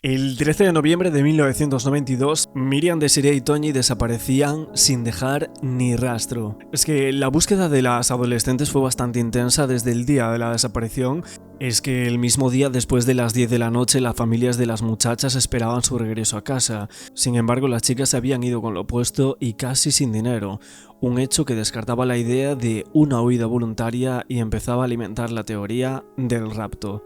El 13 de noviembre de 1992, Miriam, Desiree y Toñi desaparecían sin dejar ni rastro. Es que la búsqueda de las adolescentes fue bastante intensa desde el día de la desaparición. Es que el mismo día, después de las 10 de la noche, las familias de las muchachas esperaban su regreso a casa. Sin embargo, las chicas se habían ido con lo opuesto y casi sin dinero, un hecho que descartaba la idea de una huida voluntaria y empezaba a alimentar la teoría del rapto.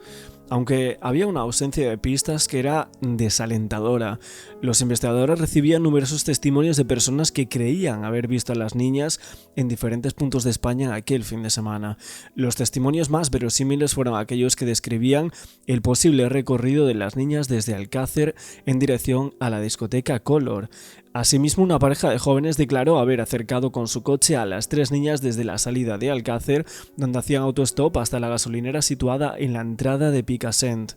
Aunque había una ausencia de pistas que era desalentadora, los investigadores recibían numerosos testimonios de personas que creían haber visto a las niñas en diferentes puntos de España aquel fin de semana. Los testimonios más verosímiles fueron aquellos que describían el posible recorrido de las niñas desde Alcácer en dirección a la discoteca Color. Asimismo, una pareja de jóvenes declaró haber acercado con su coche a las tres niñas desde la salida de Alcácer, donde hacían autostop hasta la gasolinera situada en la entrada de Picassent.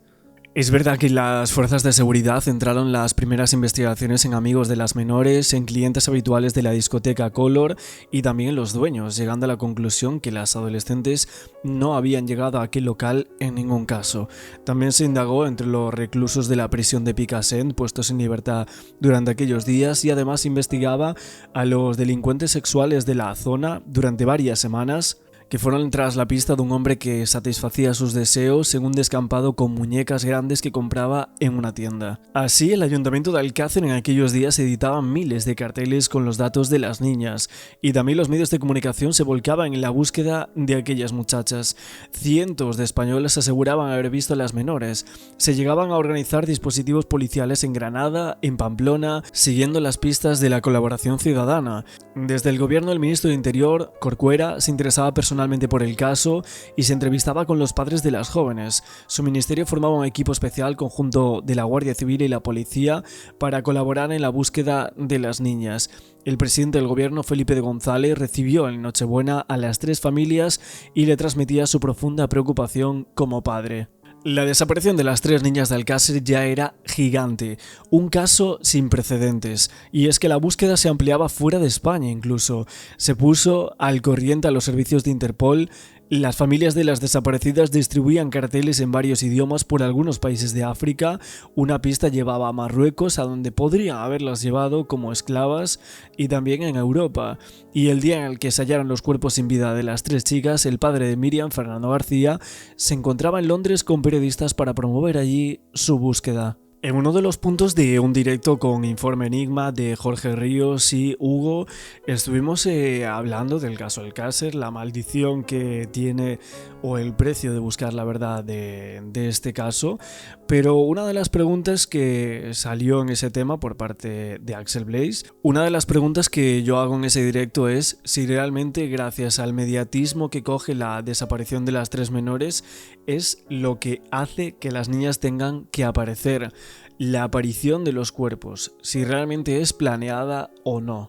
Es verdad que las fuerzas de seguridad centraron las primeras investigaciones en amigos de las menores, en clientes habituales de la discoteca Color y también en los dueños, llegando a la conclusión que las adolescentes no habían llegado a aquel local en ningún caso. También se indagó entre los reclusos de la prisión de Picassent puestos en libertad durante aquellos días y además investigaba a los delincuentes sexuales de la zona durante varias semanas, que fueron tras la pista de un hombre que satisfacía sus deseos en un descampado con muñecas grandes que compraba en una tienda. Así, el ayuntamiento de Alcácer en aquellos días editaba miles de carteles con los datos de las niñas, y también los medios de comunicación se volcaban en la búsqueda de aquellas muchachas. Cientos de españoles aseguraban haber visto a las menores. Se llegaban a organizar dispositivos policiales en Granada, en Pamplona, siguiendo las pistas de la colaboración ciudadana. Desde el gobierno, el ministro de Interior, Corcuera, se interesaba personalmente por el caso y se entrevistaba con los padres de las jóvenes. Su ministerio formaba un equipo especial conjunto de la Guardia Civil y la policía para colaborar en la búsqueda de las niñas. El presidente del gobierno, Felipe de González, recibió en Nochebuena a las tres familias y le transmitía su profunda preocupación como padre. La desaparición de las tres niñas de Alcácer ya era gigante, un caso sin precedentes, y es que la búsqueda se ampliaba fuera de España incluso. Se puso al corriente a los servicios de Interpol. Las familias de las desaparecidas distribuían carteles en varios idiomas por algunos países de África. Una pista llevaba a Marruecos, a donde podrían haberlas llevado como esclavas, y también en Europa. Y el día en el que se hallaron los cuerpos sin vida de las tres chicas, el padre de Miriam, Fernando García, se encontraba en Londres con periodistas para promover allí su búsqueda. En uno de los puntos de un directo con Informe Enigma de Jorge Ríos y Hugo, estuvimos hablando del caso Alcácer, la maldición que tiene o el precio de buscar la verdad de este caso, pero una de las preguntas que salió en ese tema por parte de Axel Blaze, una de las preguntas que yo hago en ese directo es si realmente gracias al mediatismo que coge la desaparición de las tres menores es lo que hace que las niñas tengan que aparecer. La aparición de los cuerpos, si realmente es planeada o no.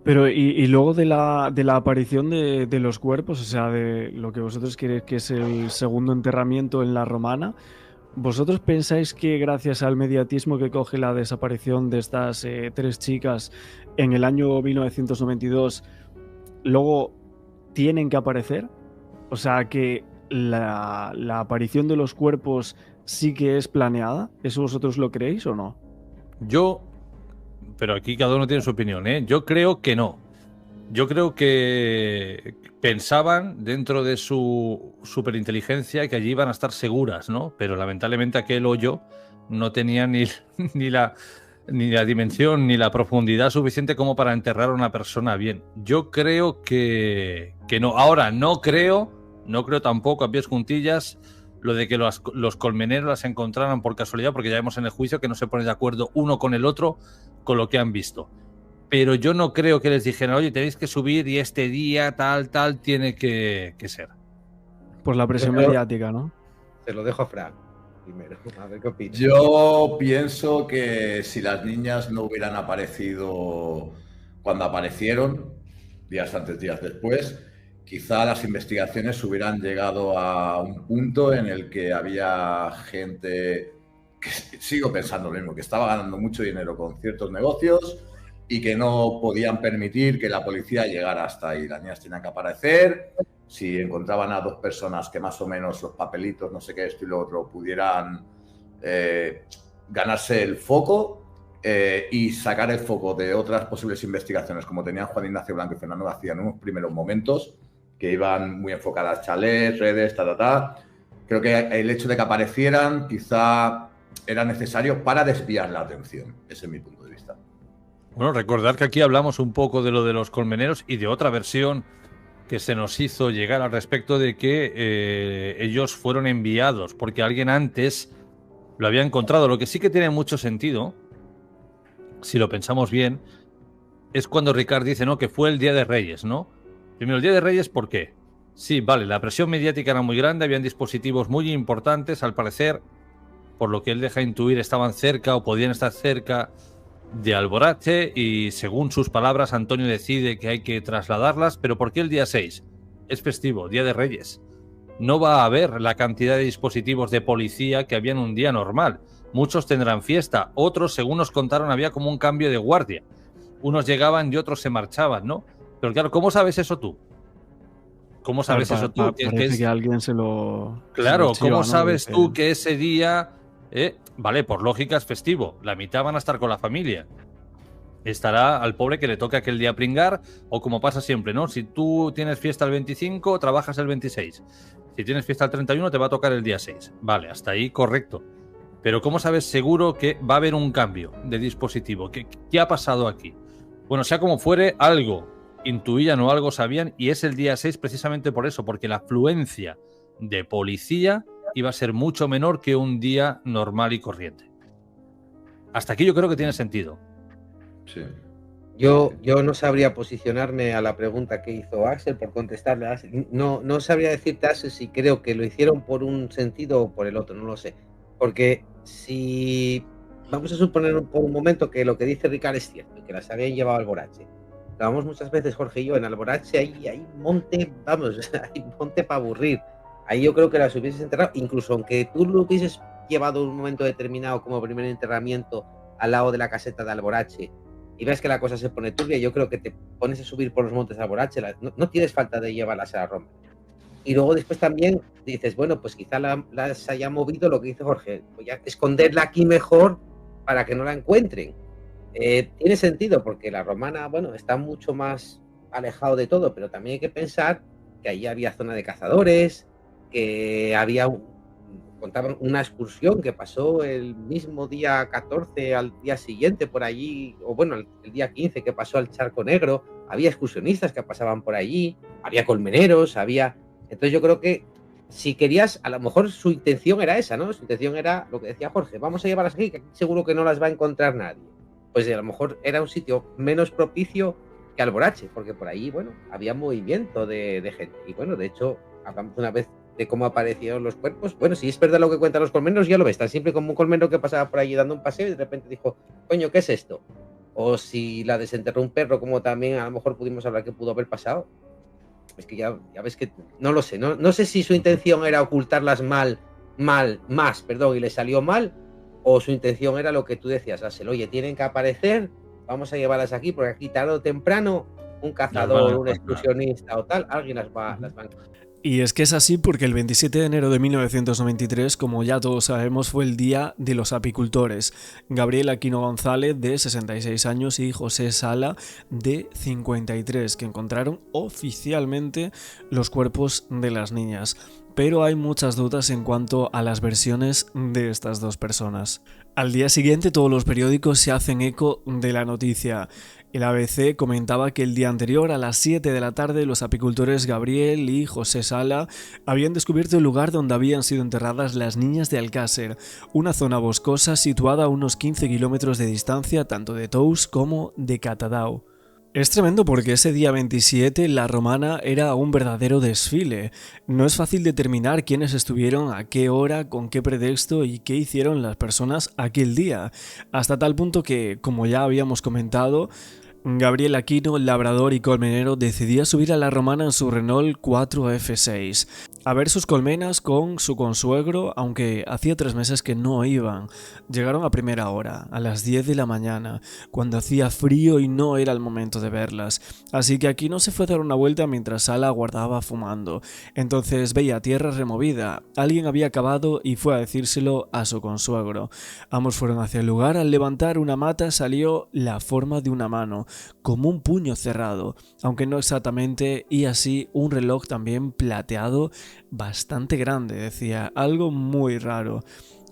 Pero y luego de la aparición de los cuerpos, o sea, de lo que vosotros queréis que es el segundo enterramiento en la Romana, ¿vosotros pensáis que gracias al mediatismo que coge la desaparición de estas tres chicas en el año 1992, luego tienen que aparecer? O sea, que la aparición de los cuerpos sí que es planeada. ¿Eso vosotros lo creéis o no? Pero aquí cada uno tiene su opinión, ¿eh? Yo creo que no. Yo creo que pensaban dentro de su superinteligencia que allí iban a estar seguras, ¿no? Pero lamentablemente aquel hoyo no tenía ni, ni la dimensión ni la profundidad suficiente como para enterrar a una persona bien. Yo creo que no. Ahora, no creo tampoco a pies juntillas lo de que los colmeneros las encontraran por casualidad, porque ya vemos en el juicio que no se ponen de acuerdo uno con el otro con lo que han visto. Pero yo no creo que les dijeran, oye, tenéis que subir y este día tal tiene que ser. Por la presión mediática, ¿no? Te lo dejo a Frank primero, a ver qué opinas. Yo pienso que si las niñas no hubieran aparecido cuando aparecieron, días antes, días después, quizá las investigaciones hubieran llegado a un punto en el que había gente, que sigo pensando lo mismo, que estaba ganando mucho dinero con ciertos negocios y que no podían permitir que la policía llegara hasta ahí. Las niñas tenían que aparecer. Si encontraban a dos personas que más o menos los papelitos, no sé qué, esto y lo otro, pudieran ganarse el foco y sacar el foco de otras posibles investigaciones, como tenían Juan Ignacio Blanco y Fernando García en unos primeros momentos, que iban muy enfocadas a chalés, redes, Creo que el hecho de que aparecieran quizá era necesario para desviar la atención. Ese es mi punto de vista. Bueno, recordar que aquí hablamos un poco de lo de los colmeneros y de otra versión que se nos hizo llegar al respecto de que ellos fueron enviados porque alguien antes lo había encontrado. Lo que sí que tiene mucho sentido, si lo pensamos bien, es cuando Ricard dice, ¿no?, que fue el Día de Reyes, ¿no? Primero, el Día de Reyes, ¿por qué? Sí, vale, la presión mediática era muy grande, habían dispositivos muy importantes, al parecer, por lo que él deja intuir, estaban cerca o podían estar cerca de Alborache y, según sus palabras, Antonio decide que hay que trasladarlas. ¿Pero por qué el día 6? Es festivo, Día de Reyes. No va a haber la cantidad de dispositivos de policía que había en un día normal. Muchos tendrán fiesta, otros, según nos contaron, había como un cambio de guardia. Unos llegaban y otros se marchaban, ¿no? Pero claro, ¿cómo sabes eso tú? ¿Cómo sabes eso tú? Parece que alguien se lo... Claro, se lo chiva, ¿cómo ¿no? sabes Dice... tú que ese día... vale, por lógica es festivo. La mitad van a estar con la familia. Estará al pobre que le toca aquel día pringar, o como pasa siempre, ¿no? Si tú tienes fiesta el 25, trabajas el 26. Si tienes fiesta el 31, te va a tocar el día 6. Vale, hasta ahí correcto. Pero ¿cómo sabes seguro que va a haber un cambio de dispositivo? ¿Qué ha pasado aquí? Bueno, sea como fuere, algo intuían o algo sabían, y es el día 6 precisamente por eso, porque la afluencia de policía iba a ser mucho menor que un día normal y corriente. Hasta aquí yo creo que tiene sentido. Sí. Yo no sabría posicionarme a la pregunta que hizo Axel por contestarle a Axel. No sabría decirte, Axel, si creo que lo hicieron por un sentido o por el otro, no lo sé. Porque si vamos a suponer por un momento que lo que dice Ricard es cierto, que las habían llevado al Alborache. Vamos muchas veces, Jorge y yo, en Alborache hay monte, vamos, hay monte para aburrir. Ahí yo creo que las hubieses enterrado, incluso aunque tú lo hubieses llevado en un momento determinado como primer enterramiento al lado de la caseta de Alborache y ves que la cosa se pone turbia, yo creo que te pones a subir por los montes de Alborache, no tienes falta de llevarlas a la Roma. Y luego después también dices, bueno, pues quizá las haya movido lo que dice Jorge, voy a esconderla aquí mejor para que no la encuentren. Tiene sentido porque la romana, bueno, está mucho más alejado de todo, pero también hay que pensar que allí había zona de cazadores, que había, contaban una excursión que pasó el mismo día 14 al día siguiente por allí, o bueno, el día 15 que pasó al Charco Negro, había excursionistas que pasaban por allí, había colmeneros, había... Entonces yo creo que si querías, a lo mejor su intención era esa, ¿no? Su intención era lo que decía Jorge, vamos a llevarlas aquí, que aquí seguro que no las va a encontrar nadie. Pues a lo mejor era un sitio menos propicio que Alborache, porque por ahí, bueno, había movimiento de gente. Y bueno, de hecho, hablamos una vez de cómo aparecieron los cuerpos. Bueno, si es verdad lo que cuentan los colmenos, ya lo ves, tan simple como un colmeno que pasaba por allí dando un paseo y de repente dijo, coño, ¿qué es esto? O si la desenterró un perro, como también a lo mejor pudimos hablar que pudo haber pasado. Es que ya ves que no lo sé, no sé si su intención era ocultarlas más, y le salió mal, o su intención era lo que tú decías, Axel, oye, tienen que aparecer, vamos a llevarlas aquí, porque aquí tarde o temprano un cazador, un excursionista o tal, alguien las va a encontrar. Y es que es así porque el 27 de enero de 1993, como ya todos sabemos, fue el Día de los Apicultores. Gabriel Aquino González, de 66 años, y José Sala, de 53, que encontraron oficialmente los cuerpos de las niñas. Pero hay muchas dudas en cuanto a las versiones de estas dos personas. Al día siguiente todos los periódicos se hacen eco de la noticia. El ABC comentaba que el día anterior, a las 7 de la tarde, los apicultores Gabriel y José Sala habían descubierto el lugar donde habían sido enterradas las niñas de Alcácer, una zona boscosa situada a unos 15 kilómetros de distancia tanto de Tous como de Catadau. Es tremendo porque ese día 27 la romana era un verdadero desfile. No es fácil determinar quiénes estuvieron, a qué hora, con qué pretexto y qué hicieron las personas aquel día. Hasta tal punto que, como ya habíamos comentado, Gabriel Aquino, labrador y colmenero, decidía subir a la Romana en su Renault 4F6 a ver sus colmenas con su consuegro, aunque hacía 3 meses que no iban. Llegaron a primera hora, a las 10 de la mañana, cuando hacía frío y no era el momento de verlas, así que Aquino se fue a dar una vuelta mientras Sala aguardaba fumando. Entonces veía tierra removida, alguien había cavado y fue a decírselo a su consuegro. Ambos fueron hacia el lugar. Al levantar una mata salió la forma de una mano, como un puño cerrado, aunque no exactamente, y así un reloj también plateado bastante grande, decía, algo muy raro.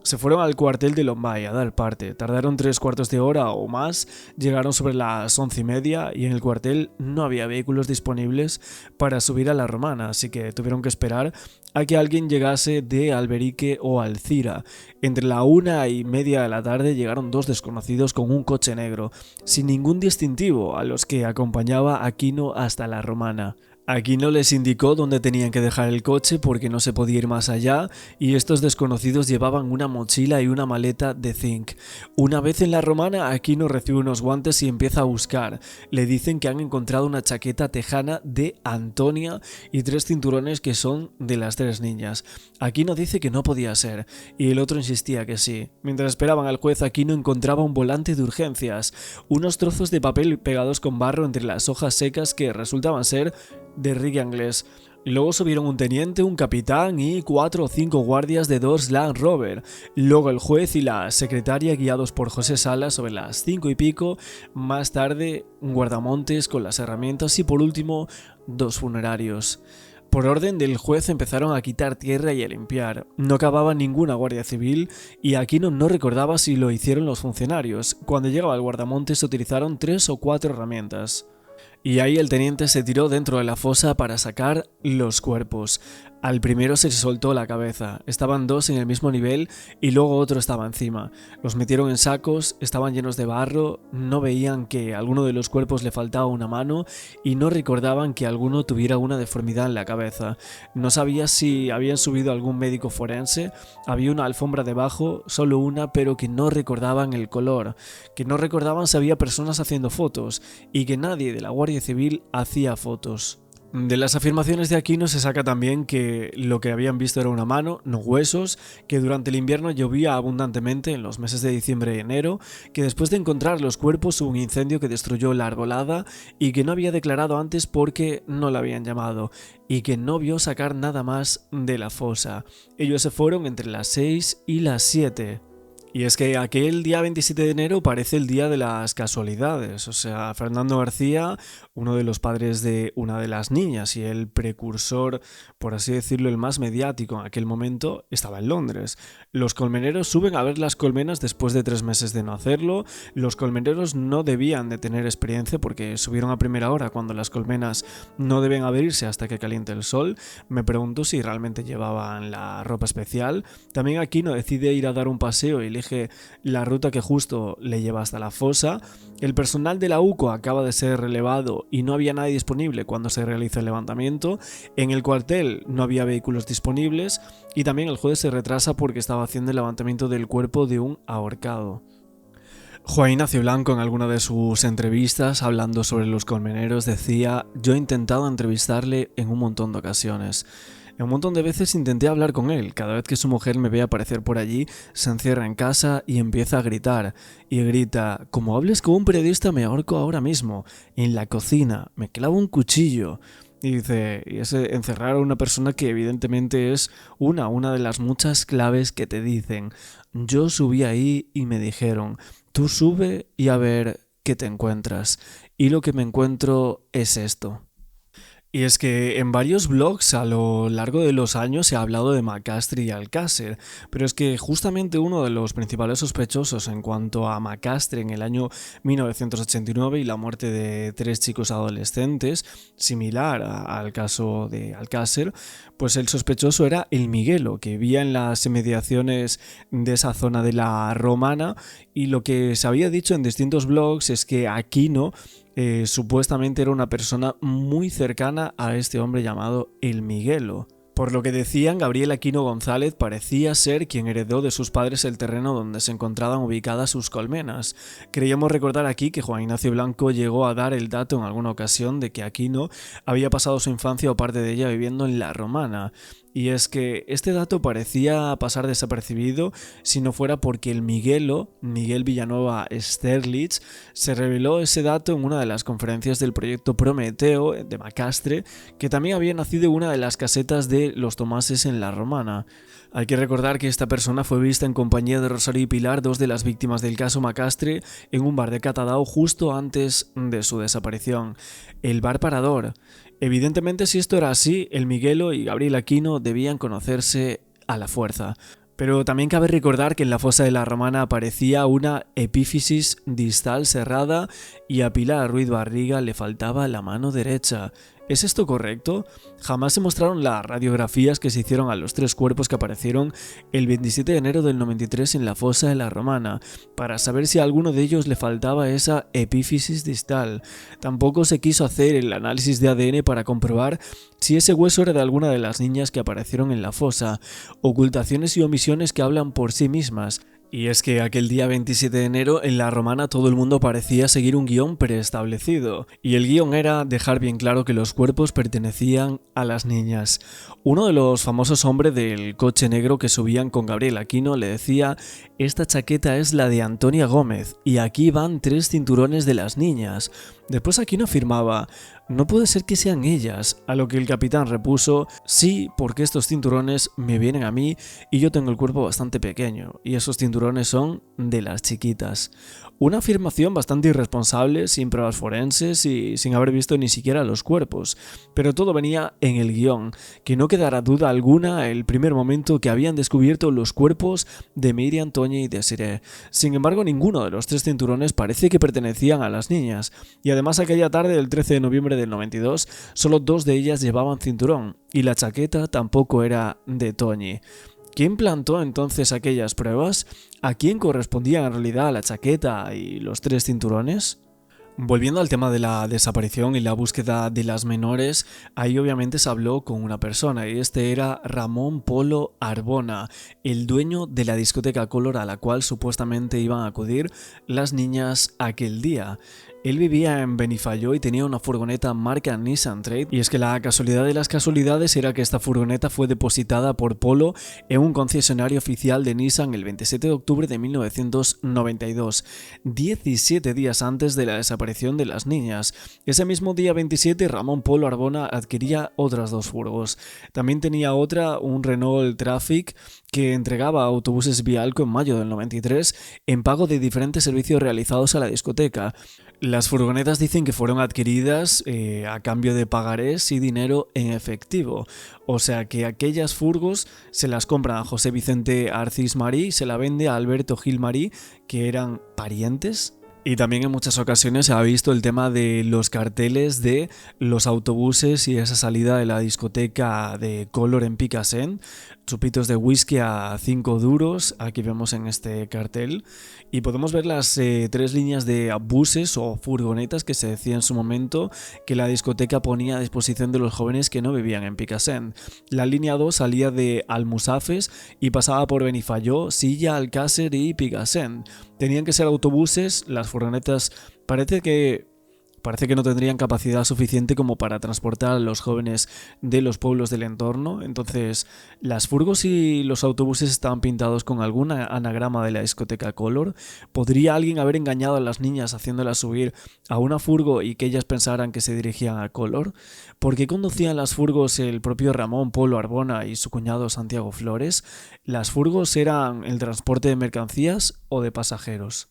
Se fueron al cuartel de Lombay a dar parte, tardaron 3/4 de hora o más, llegaron sobre las 11:30 y en el cuartel no había vehículos disponibles para subir a la Romana, así que tuvieron que esperar a que alguien llegase de Alberique o Alcira. Entre la 1:30 de la tarde llegaron 2 desconocidos con un coche negro, sin ningún distintivo, a los que acompañaba Aquino hasta la Romana. Aquino les indicó dónde tenían que dejar el coche porque no se podía ir más allá, y estos desconocidos llevaban una mochila y una maleta de zinc. Una vez en la Romana, Aquino recibe unos guantes y empieza a buscar. Le dicen que han encontrado una chaqueta tejana de Antonia y 3 cinturones que son de las 3 niñas. Aquino dice que no podía ser, y el otro insistía que sí. Mientras esperaban al juez, Aquino encontraba un volante de urgencias, unos trozos de papel pegados con barro entre las hojas secas que resultaban ser de Rick Anglés. Luego subieron un teniente, un capitán y 4 o 5 guardias de 2 Land Rover. Luego el juez y la secretaria, guiados por José Sala, sobre las 5 y pico. Más tarde, un guardamontes con las herramientas y por último, 2 funerarios. Por orden del juez empezaron a quitar tierra y a limpiar. No cavaba ninguna guardia civil y Aquino no recordaba si lo hicieron los funcionarios. Cuando llegaba el guardamontes se utilizaron 3 o 4 herramientas. Y ahí el teniente se tiró dentro de la fosa para sacar los cuerpos. Al primero se soltó la cabeza, estaban 2 en el mismo nivel y luego otro estaba encima. Los metieron en sacos, estaban llenos de barro, no veían que a alguno de los cuerpos le faltaba una mano y no recordaban que alguno tuviera una deformidad en la cabeza. No sabía si habían subido algún médico forense, había una alfombra debajo, solo una, pero que no recordaban el color, que no recordaban si había personas haciendo fotos y que nadie de la Guardia Civil hacía fotos. De las afirmaciones de Aquino se saca también que lo que habían visto era una mano, no huesos, que durante el invierno llovía abundantemente en los meses de diciembre y enero, que después de encontrar los cuerpos hubo un incendio que destruyó la arbolada y que no había declarado antes porque no la habían llamado, y que no vio sacar nada más de la fosa. Ellos se fueron entre las 6 y las 7. Y es que aquel día 27 de enero parece el día de las casualidades. O sea, Fernando García, uno de los padres de una de las niñas y el precursor, por así decirlo, el más mediático en aquel momento, estaba en Londres. Los colmeneros suben a ver las colmenas después de 3 meses de no hacerlo. Los colmeneros no debían de tener experiencia porque subieron a primera hora cuando las colmenas no deben abrirse hasta que caliente el sol. Me pregunto si realmente llevaban la ropa especial. También Aquino decide ir a dar un paseo y elige la ruta que justo le lleva hasta la fosa. El personal de la UCO acaba de ser relevado y no había nadie disponible cuando se realiza el levantamiento. En el cuartel no había vehículos disponibles y también el juez se retrasa porque estaba haciendo el levantamiento del cuerpo de un ahorcado. Juan Ignacio Blanco en alguna de sus entrevistas hablando sobre los colmeneros decía: yo he intentado entrevistarle en un montón de ocasiones. Un montón de veces intenté hablar con él. Cada vez que su mujer me ve aparecer por allí, se encierra en casa y empieza a gritar. Y grita: como hables con un periodista me ahorco ahora mismo. En la cocina, me clavo un cuchillo. Y dice, y es encerrar a una persona que evidentemente es una de las muchas claves que te dicen. Yo subí ahí y me dijeron, tú sube y a ver qué te encuentras. Y lo que me encuentro es esto. Y es que en varios blogs a lo largo de los años se ha hablado de Macastre y Alcácer, pero es que justamente uno de los principales sospechosos en cuanto a Macastre en el año 1989 y la muerte de 3 chicos adolescentes, similar al caso de Alcácer, pues el sospechoso era el Miguelo, que vivía en las inmediaciones de esa zona de la Romana, y lo que se había dicho en distintos blogs es que Aquino supuestamente era una persona muy cercana a este hombre llamado el Miguelo. Por lo que decían, Gabriel Aquino González parecía ser quien heredó de sus padres el terreno donde se encontraban ubicadas sus colmenas. Creíamos recordar aquí que Juan Ignacio Blanco llegó a dar el dato en alguna ocasión de que Aquino había pasado su infancia o parte de ella viviendo en La Romana. Y es que este dato parecía pasar desapercibido si no fuera porque el Miguel Villanueva Sterlitz, se reveló ese dato en una de las conferencias del proyecto Prometeo de Macastre, que también había nacido en una de las casetas de los Tomases en La Romana. Hay que recordar que esta persona fue vista en compañía de Rosario y Pilar, dos de las víctimas del caso Macastre, en un bar de Catadau justo antes de su desaparición, el Bar Parador. Evidentemente, si esto era así, el Miguelo y Gabriel Aquino debían conocerse a la fuerza. Pero también cabe recordar que en la fosa de La Romana aparecía una epífisis distal cerrada y a Pilar Ruiz Barriga le faltaba la mano derecha. ¿Es esto correcto? Jamás se mostraron las radiografías que se hicieron a los 3 cuerpos que aparecieron el 27 de enero del 93 en la fosa de La Romana, para saber si a alguno de ellos le faltaba esa epífisis distal. Tampoco se quiso hacer el análisis de ADN para comprobar si ese hueso era de alguna de las niñas que aparecieron en la fosa. Ocultaciones y omisiones que hablan por sí mismas. Y es que aquel día 27 de enero en La Romana todo el mundo parecía seguir un guión preestablecido, y el guión era dejar bien claro que los cuerpos pertenecían a las niñas. Uno de los famosos hombres del coche negro que subían con Gabriel Aquino le decía: esta chaqueta es la de Antonia Gómez, y aquí van 3 cinturones de las niñas. Después Aquino afirmaba: no puede ser que sean ellas, a lo que el capitán repuso: sí, porque estos cinturones me vienen a mí y yo tengo el cuerpo bastante pequeño, y esos cinturones son de las chiquitas. Una afirmación bastante irresponsable, sin pruebas forenses y sin haber visto ni siquiera los cuerpos, pero todo venía en el guión, que no quedara duda alguna el primer momento que habían descubierto los cuerpos de Miriam, Toñi y Desiree. Sin embargo, ninguno de los 3 cinturones parece que pertenecían a las niñas, y además aquella tarde del 13 de noviembre del 92, solo 2 de ellas llevaban cinturón, y la chaqueta tampoco era de Toñi. ¿Quién plantó entonces aquellas pruebas? ¿A quién correspondía en realidad la chaqueta y los 3 cinturones? Volviendo al tema de la desaparición y la búsqueda de las menores, ahí obviamente se habló con una persona, y este era Ramón Polo Arbona, el dueño de la discoteca Color a la cual supuestamente iban a acudir las niñas aquel día. Él vivía en Benifayó y tenía una furgoneta marca Nissan Trade, y es que la casualidad de las casualidades era que esta furgoneta fue depositada por Polo en un concesionario oficial de Nissan el 27 de octubre de 1992, 17 días antes de la desaparición de las niñas. Ese mismo día 27, Ramón Polo Arbona adquiría otras 2 furgos. También tenía otra, un Renault Traffic, que entregaba autobuses Vialco en mayo del 93 en pago de diferentes servicios realizados a la discoteca. Las furgonetas dicen que fueron adquiridas a cambio de pagarés y dinero en efectivo. O sea que aquellas furgos se las compran a José Vicente Arcis Marí y se la vende a Alberto Gil Marí, que eran parientes. Y también en muchas ocasiones se ha visto el tema de los carteles de los autobuses y esa salida de la discoteca de Color en Picassent, chupitos de whisky a 5 duros, aquí vemos en este cartel, y podemos ver las 3 líneas de buses o furgonetas que se decía en su momento que la discoteca ponía a disposición de los jóvenes que no vivían en Picassent. La línea 2 salía de Almusafes y pasaba por Benifayó, Silla, Alcácer y Picassent. Tenían que ser autobuses, las furgonetas parece que no tendrían capacidad suficiente como para transportar a los jóvenes de los pueblos del entorno. Entonces, las furgos y los autobuses estaban pintados con algún anagrama de la discoteca Color. ¿Podría alguien haber engañado a las niñas haciéndolas subir a una furgo y que ellas pensaran que se dirigían a Color? ¿Por qué conducían las furgos el propio Ramón Polo Arbona y su cuñado Santiago Flores? ¿Las furgos eran el transporte de mercancías o de pasajeros?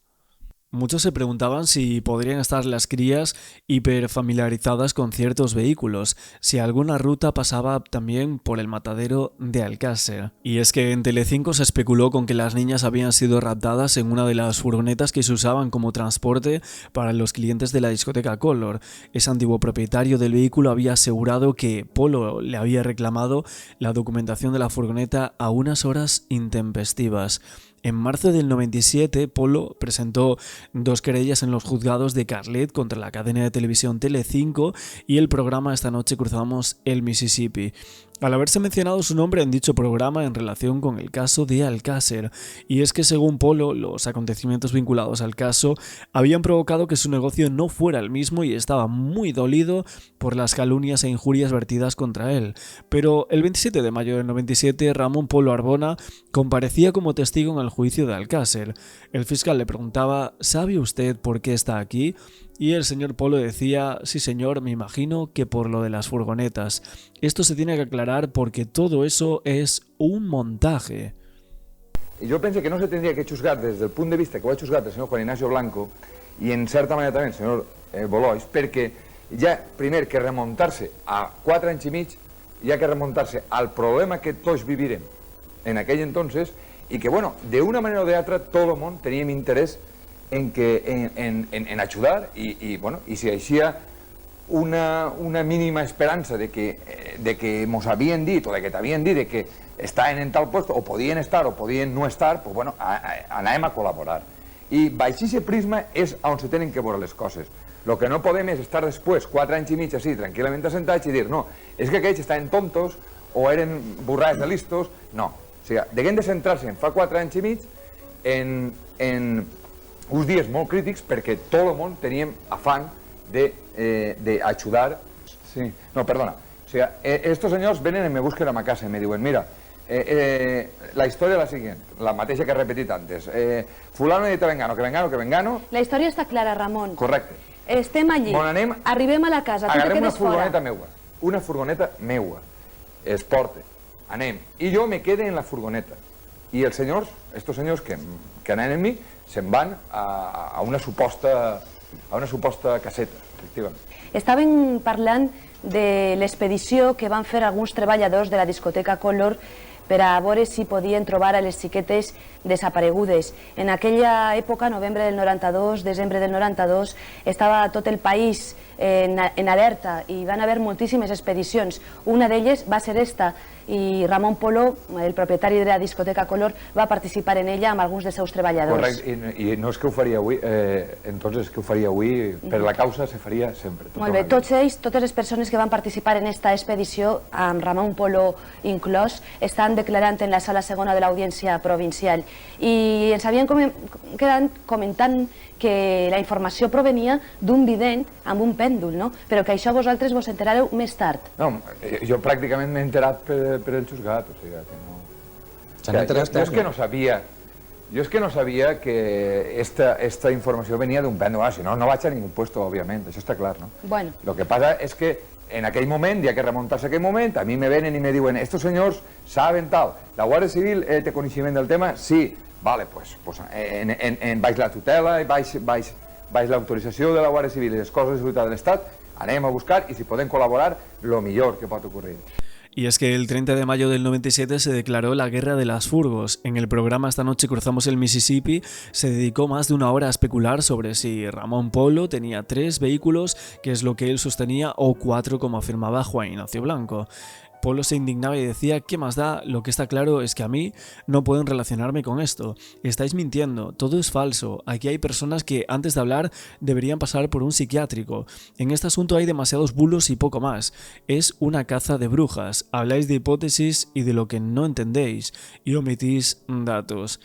Muchos se preguntaban si podrían estar las crías hiperfamiliarizadas con ciertos vehículos, si alguna ruta pasaba también por el matadero de Alcácer. Y es que en Telecinco se especuló con que las niñas habían sido raptadas en una de las furgonetas que se usaban como transporte para los clientes de la discoteca Color. Ese antiguo propietario del vehículo había asegurado que Polo le había reclamado la documentación de la furgoneta a unas horas intempestivas. En marzo del 97, Polo presentó 2 querellas en los juzgados de Carlet contra la cadena de televisión Telecinco y el programa Esta noche cruzamos el Mississippi. al haberse mencionado su nombre en dicho programa en relación con el caso de Alcácer. Y es que según Polo, los acontecimientos vinculados al caso habían provocado que su negocio no fuera el mismo y estaba muy dolido por las calumnias e injurias vertidas contra él. Pero el 27 de mayo del 97, Ramón Polo Arbona comparecía como testigo en el juicio de Alcácer. El fiscal le preguntaba: ¿sabe usted por qué está aquí? Y el señor Polo decía: sí señor, me imagino que por lo de las furgonetas. Esto se tiene que aclarar porque todo eso es un montaje. I jo penso que no se tindria que juzgar des del punt de vista que ho ha juzgat el senyor Juan Ignacio Blanco i en certa manera també el senyor Bolois, perquè ja, primer, que remuntar-se a 4 anys i mig, hi ha que remuntar-se al problema que tots vivirem en aquell entonces i que, bueno, d'una manera o d'altra, tot el món teníem interès en ajudar i bueno, i si hi ha una mínima esperança de que mos havien dit o de que t'havien dit de que estaven en tal lloc o podien estar o podien no estar, pues bueno, anàvem a col·laborar. I baix aquest prisma és on se tenen que veure les coses. El que no podem és estar després 4 anys i mig així, tranquil·lament assentats i dir no, és que aquells estaven tontos o eren burrats de listos. No, o sigui, deguem de centrar-se en fa 4 anys i mig en uns dies molt crítics perquè tot el món teníem afán d'ajudar. Sí, no, perdona. O sigui, estos senyors venen i me busquen a ma casa i me diuen: mira, la història és la següent, la mateixa que he repetit antes. Fulano ha dit a Vengano, que Vengano... La història està clara, Ramon. Correcte. Estem allí, arribem a la casa, tu te quedes fora. Una furgoneta meua, es porta, anem. I jo me quede en la furgoneta. I els senyors, estos senyors que anaven amb mi, se'n van a una suposta caseta, efectivament. Estàvem parlant de l'expedició que van fer alguns treballadors de la discoteca Color per a veure si podien trobar a les xiquetes desaparegudes. En aquella època, novembre del 92, desembre del 92, estava tot el país en alerta i van haver moltíssimes expedicions. Una d'elles va ser esta i Ramon Polo, el propietari de la discoteca Color, va participar en ella amb alguns dels seus treballadors. Correcte, i no és que ho faria avui, entonces que ho faria avui, per la causa se faria sempre. Molt bé, tots ells, totes les persones que van participar en esta expedició, amb Ramon Polo inclòs, estan declarant en la sala segona de l'Audiència Provincial i ens havien quedat comentant que la informació provenia d'un vident amb un pèndol, no? Però que això vosaltres vos enterareu més tard. No, jo pràcticament m'he enterat per el juzgat, o sigui que no... Jo és que no sabia que esta informació venia d'un pèndol, si no, no vaig a ningú puesto, òbviament, això està clar, no? Bueno. Lo que pasa és que en aquell moment, hi ha que remuntar-se a aquell moment, a mi me venen i me diuen, estos senyors saben tal, la Guàrdia Civil té coneixement del tema? Sí. Vale, pues baix la tutela, baix l'autorització de la Guàrdia Civil i les coses de seguretat de l'Estat, anem a buscar i si podem col·laborar, lo millor que pot ocurrir. Y es que el 30 de mayo del 97 se declaró la guerra de las furgos. En el programa Esta noche cruzamos el Mississippi se dedicó más de una hora a especular sobre si Ramón Polo tenía 3 vehículos, que es lo que él sostenía, o 4 como afirmaba Juan Ignacio Blanco. Polo se indignaba y decía: ¿qué más da? Lo que está claro es que a mí no pueden relacionarme con esto. Estáis mintiendo, todo es falso. Aquí hay personas que antes de hablar deberían pasar por un psiquiátrico. En este asunto hay demasiados bulos y poco más. Es una caza de brujas. Habláis de hipótesis y de lo que no entendéis y omitís datos.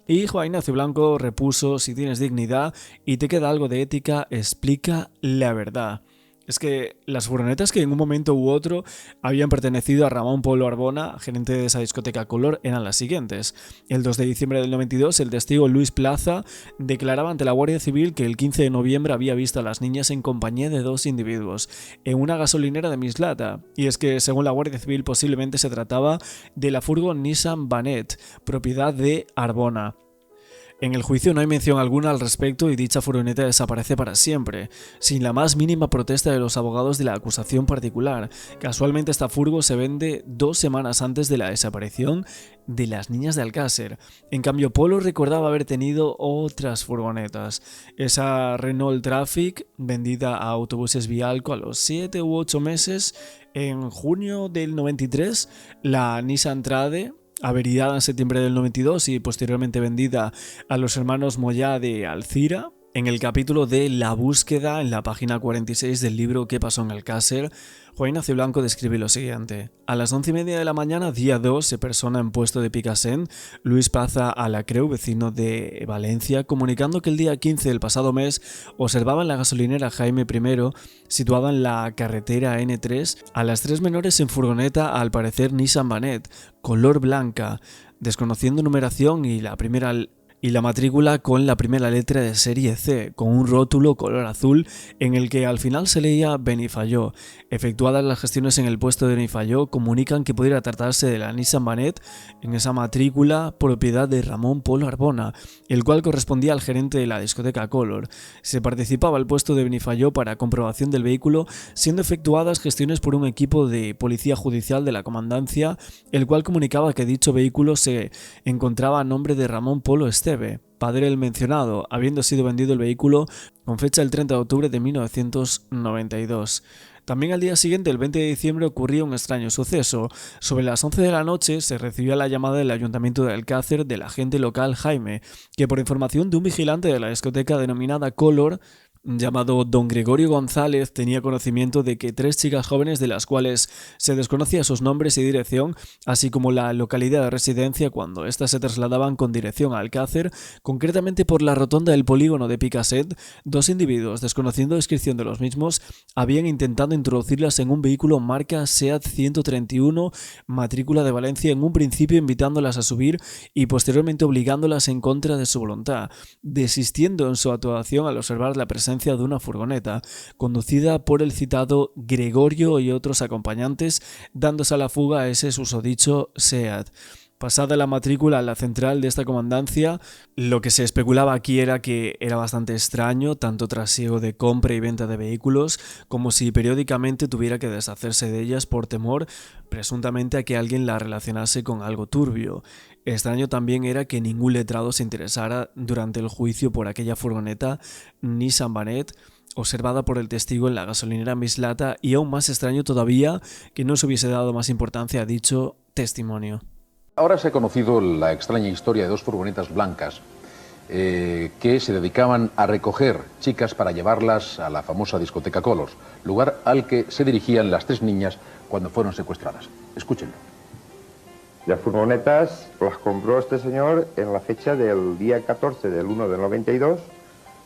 Y Juan Ignacio Blanco repuso: si tienes dignidad y te queda algo de ética, explica la verdad. Es que las furgonetas que en un momento u otro habían pertenecido a Ramón Polo Arbona, gerente de esa discoteca Color, eran las siguientes. El 2 de diciembre del 92, el testigo Luis Plaza declaraba ante la Guardia Civil que el 15 de noviembre había visto a las niñas en compañía de 2 individuos en una gasolinera de Mislata. Y es que, según la Guardia Civil, posiblemente se trataba de la furgo Nissan Banet, propiedad de Arbona. En el juicio no hay mención alguna al respecto y dicha furgoneta desaparece para siempre, sin la más mínima protesta de los abogados de la acusación particular. Casualmente esta furgo se vende 2 semanas antes de la desaparición de las niñas de Alcácer. En cambio, Polo recordaba haber tenido otras furgonetas. Esa Renault Traffic, vendida a Autobuses Vialco a los 7 u 8 meses, en junio del 93, la Nissan Trade, averidada en septiembre del 92 y posteriormente vendida a los hermanos Moyá de Alcira, En el capítulo de La búsqueda, en la página 46 del libro ¿Qué pasó en Alcácer?, Juan Ignacio Blanco describe lo siguiente. A las 11:30 de la mañana, día 2, se persona en puesto de Picassent Luis Paza Alacreu, vecino de Valencia, comunicando que el día 15 del pasado mes observaba en la gasolinera Jaime I, situada en la carretera N3, a las 3 menores en furgoneta, al parecer Nissan Vanette, color blanca, desconociendo numeración y la matrícula con la primera letra de serie C, con un rótulo color azul en el que al final se leía Benifayó. Efectuadas las gestiones en el puesto de Benifayó, comunican que pudiera tratarse de la Nissan Vanette en esa matrícula, propiedad de Ramón Polo Arbona, el cual correspondía al gerente de la discoteca Color. Se participaba al puesto de Benifayó para comprobación del vehículo, siendo efectuadas gestiones por un equipo de policía judicial de la comandancia, el cual comunicaba que dicho vehículo se encontraba a nombre de Ramón Polo Esteve, padre del mencionado, habiendo sido vendido el vehículo con fecha del 30 de octubre de 1992. También al día siguiente, el 20 de diciembre, ocurría un extraño suceso. Sobre las 11 de la noche se recibió la llamada del Ayuntamiento de Alcácer del agente local Jaime, que por información de un vigilante de la discoteca denominada Color, llamado Don Gregorio González, tenía conocimiento de que 3 chicas jóvenes, de las cuales se desconocía sus nombres y dirección, así como la localidad de residencia cuando éstas se trasladaban con dirección a Alcácer, concretamente por la rotonda del polígono de Picassent, 2 individuos, desconociendo la inscripción de los mismos, habían intentado introducirlas en un vehículo marca SEAT 131, matrícula de Valencia, en un principio invitándolas a subir y posteriormente obligándolas en contra de su voluntad, desistiendo en su actuación al observar la presencia de una furgoneta conducida por el citado Gregorio y otros acompañantes, dándose a la fuga a ese susodicho SEAT. Pasada la matrícula a la central de esta comandancia, lo que se especulaba aquí era que era bastante extraño, tanto trasiego de compra y venta de vehículos, como si periódicamente tuviera que deshacerse de ellas por temor, presuntamente, a que alguien la relacionase con algo turbio. Extraño también era que ningún letrado se interesara durante el juicio por aquella furgoneta Nissan Vanette observada por el testigo en la gasolinera Mislata, y aún más extraño todavía que no se hubiese dado más importancia a dicho testimonio. Ahora se ha conocido la extraña historia de 2 furgonetas blancas que se dedicaban a recoger chicas para llevarlas a la famosa discoteca Colors, lugar al que se dirigían las 3 niñas cuando fueron secuestradas. Escúchenlo. Las furgonetas las compró este señor en la fecha del día 14 del 1 del 92,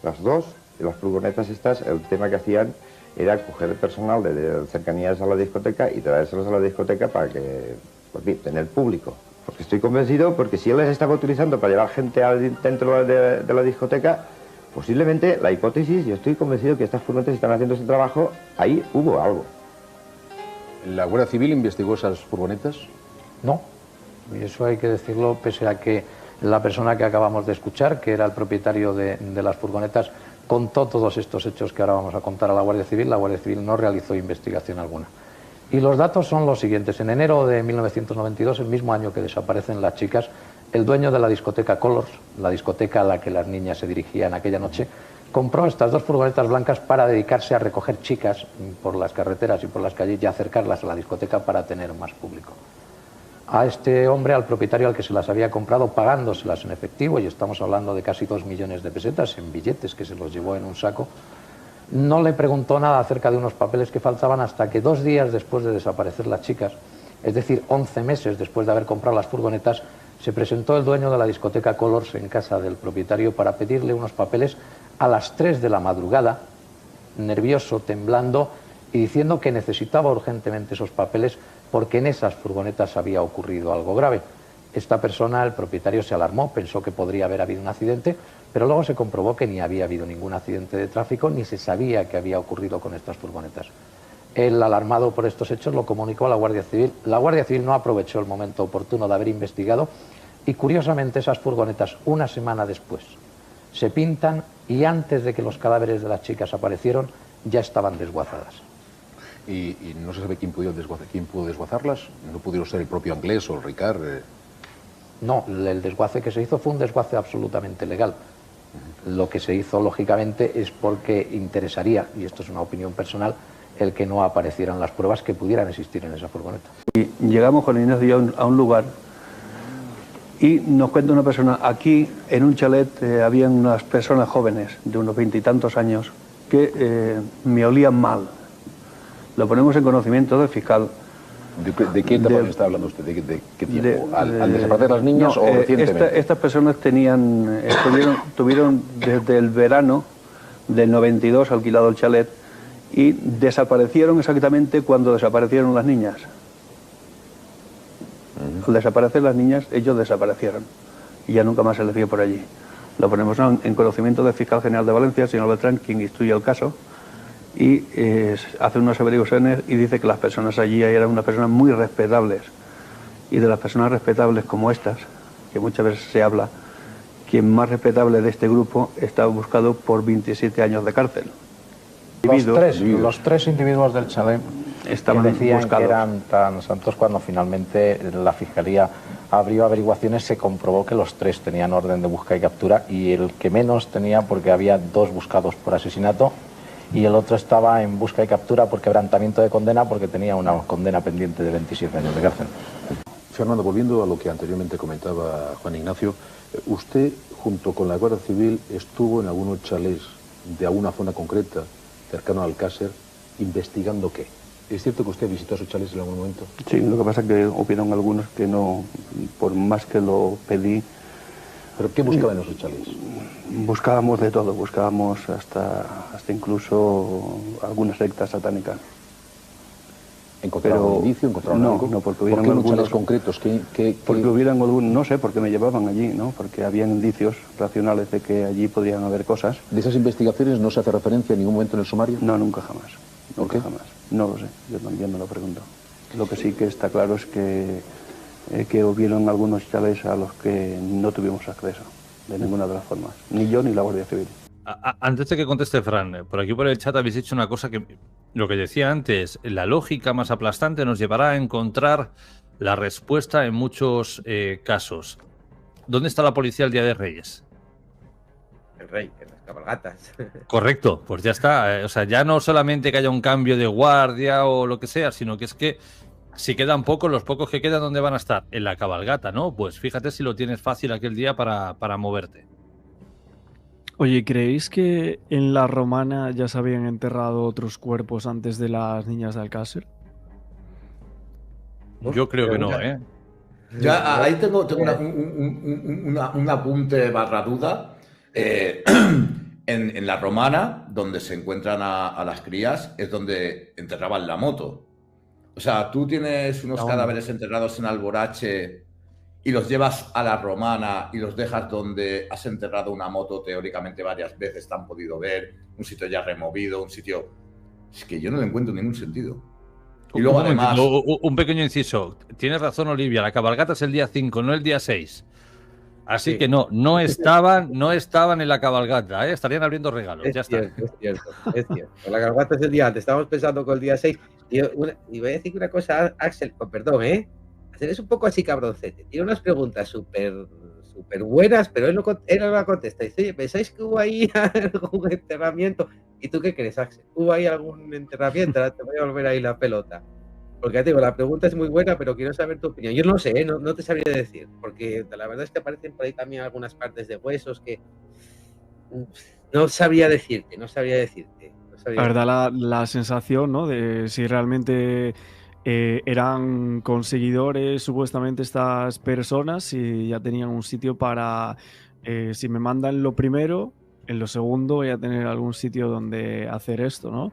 las 2, y las furgonetas estas, el tema que hacían era coger el personal de cercanías a la discoteca y traérselos a la discoteca para que, por fin, tener público. Porque estoy convencido, porque si él les estaba utilizando para llevar gente dentro de la discoteca, posiblemente la hipótesis, yo estoy convencido que estas furgonetas están haciendo ese trabajo, ahí hubo algo. ¿La Guardia Civil investigó esas furgonetas? No, y eso hay que decirlo, pese a que la persona que acabamos de escuchar, que era el propietario de las furgonetas, contó todos estos hechos que ahora vamos a contar a la Guardia Civil no realizó investigación alguna. Y los datos son los siguientes. En enero de 1992, el mismo año que desaparecen las chicas, el dueño de la discoteca Colors, la discoteca a la que las niñas se dirigían aquella noche, compró estas 2 furgonetas blancas para dedicarse a recoger chicas por las carreteras y por las calles y acercarlas a la discoteca para tener más público. A este hombre, al propietario al que se las había comprado, pagándoselas en efectivo, y estamos hablando de casi 2 millones de pesetas en billetes que se los llevó en un saco, no le preguntó nada acerca de unos papeles que faltaban hasta que 2 días después de desaparecer las chicas, es decir, 11 meses después de haber comprado las furgonetas, se presentó el dueño de la discoteca Colors en casa del propietario para pedirle unos papeles a las 3 de la madrugada, nervioso, temblando y diciendo que necesitaba urgentemente esos papeles porque en esas furgonetas había ocurrido algo grave. Esta persona, el propietario, se alarmó, pensó que podría haber habido un accidente, pero luego se comprobó que ni había habido ningún accidente de tráfico ni se sabía qué había ocurrido con estas furgonetas. Él, alarmado por estos hechos, lo comunicó a la Guardia Civil. La Guardia Civil no aprovechó el momento oportuno de haber investigado y, curiosamente, esas furgonetas, una semana después, se pintan y antes de que los cadáveres de las chicas aparecieron, ya estaban desguazadas. ¿Y no se sabe quién pudo desguazarlas? ¿No pudieron ser el propio Anglés o el Ricard? No, el desguace que se hizo fue un desguace absolutamente legal. Lo que se hizo, lógicamente, es porque interesaría, y esto es una opinión personal, el que no aparecieran las pruebas que pudieran existir en esa furgoneta. Y llegamos con Ignacio a un lugar Y nos cuenta una persona, aquí en un chalet habían unas personas jóvenes de unos 20 y tantos años que me olían mal. Lo ponemos en conocimiento del fiscal. ¿De qué etapa está hablando usted? ¿De qué tiempo? ¿Al desaparecer las niñas o recientemente? Estas personas tuvieron desde el verano del 92 alquilado el chalet y desaparecieron exactamente cuando desaparecieron las niñas. Al desaparecer las niñas, ellos desaparecieron y ya nunca más se les vio por allí. Lo ponemos en conocimiento del fiscal general de Valencia, el señor Beltrán, quien instruye el caso, y hace unas averiguaciones y dice que las personas allí eran unas personas muy respetables. Y de las personas respetables como estas, que muchas veces se habla, quien más respetable de este grupo está buscado por 27 años de cárcel. Los tres individuos del chalet estaban decían buscados. que eran tan santos. Cuando finalmente la Fiscalía abrió averiguaciones, se comprobó que los tres tenían orden de búsqueda y captura, y el que menos tenía, porque había 2 buscados por asesinato, y el otro estaba en busca y captura por quebrantamiento de condena, porque tenía una condena pendiente de 27 años de cárcel. Fernando, volviendo a lo que anteriormente comentaba Juan Ignacio, usted, junto con la Guardia Civil, estuvo en algunos chalés de alguna zona concreta, cercano al Alcácer, ¿investigando qué? ¿Es cierto que usted visitó esos chalés en algún momento? Sí, lo que pasa es que hubieron algunos que no, por más que lo pedí... ¿Pero qué buscaban en esos chalés? Buscábamos de todo, buscábamos hasta incluso algunas sectas satánicas. ¿Encontraron un indicio? ¿Encontraron algo? No, porque ¿Por hubieran qué algunos chalés concretos? Porque hubieran algún, no sé, porque me llevaban allí, ¿no? Porque habían indicios racionales de que allí podían haber cosas. ¿De esas investigaciones no se hace referencia en ningún momento en el sumario? No, nunca jamás. ¿Por qué? Jamás. No lo sé, yo también me lo pregunto. Lo que sí que está claro es que hubieron algunos chalés a los que no tuvimos acceso, de ninguna de las formas. Ni yo ni la Guardia Civil. Antes de que conteste Fran, por aquí por el chat habéis dicho una cosa que, lo que decía antes, la lógica más aplastante nos llevará a encontrar la respuesta en muchos casos. ¿Dónde está la policía el Día de Reyes? El rey, en las cabalgatas. Correcto, pues ya está. O sea, ya no solamente que haya un cambio de guardia o lo que sea, sino que es que si quedan pocos, los pocos que quedan, ¿dónde van a estar? En la cabalgata, ¿no? Pues fíjate si lo tienes fácil aquel día para moverte. Oye, ¿creéis que en la romana ya se habían enterrado otros cuerpos antes de las niñas de Alcácer? Yo creo que no, ¿eh? Ya, ahí tengo un apunte barra duda. En la romana, donde se encuentran a las crías, es donde enterraban la moto. O sea, tú tienes unos cadáveres enterrados en Alborache y los llevas a la romana y los dejas donde has enterrado una moto teóricamente varias veces, te han podido ver, un sitio ya removido, un sitio... Es que yo no le encuentro ningún sentido. Y luego además... Un pequeño inciso. Tienes razón, Olivia, la cabalgata es el día 5, no el día 6. Así Sí. que no estaban en la cabalgata, ¿eh? Estarían abriendo regalos, ya está. Es cierto. La cabalgata es el día antes, estábamos pensando con el día 6. Y voy a decir una cosa, Axel, perdón, Axel es un poco así cabroncete. Tiene unas preguntas súper buenas, pero él no la contesta. Dice, oye, ¿pensáis que hubo ahí algún enterramiento? ¿Y tú qué crees, Axel? ¿Hubo ahí algún enterramiento? Ahora te voy a volver ahí la pelota. Porque ya te digo, la pregunta es muy buena, pero quiero saber tu opinión. Yo no sé, no te sabría decir, porque la verdad es que aparecen por ahí también algunas partes de huesos que no sabría decirte. La verdad, la sensación, ¿no? De si realmente eran conseguidores, supuestamente, estas personas, y ya tenían un sitio para... si me mandan lo primero, en lo segundo voy a tener algún sitio donde hacer esto, ¿no?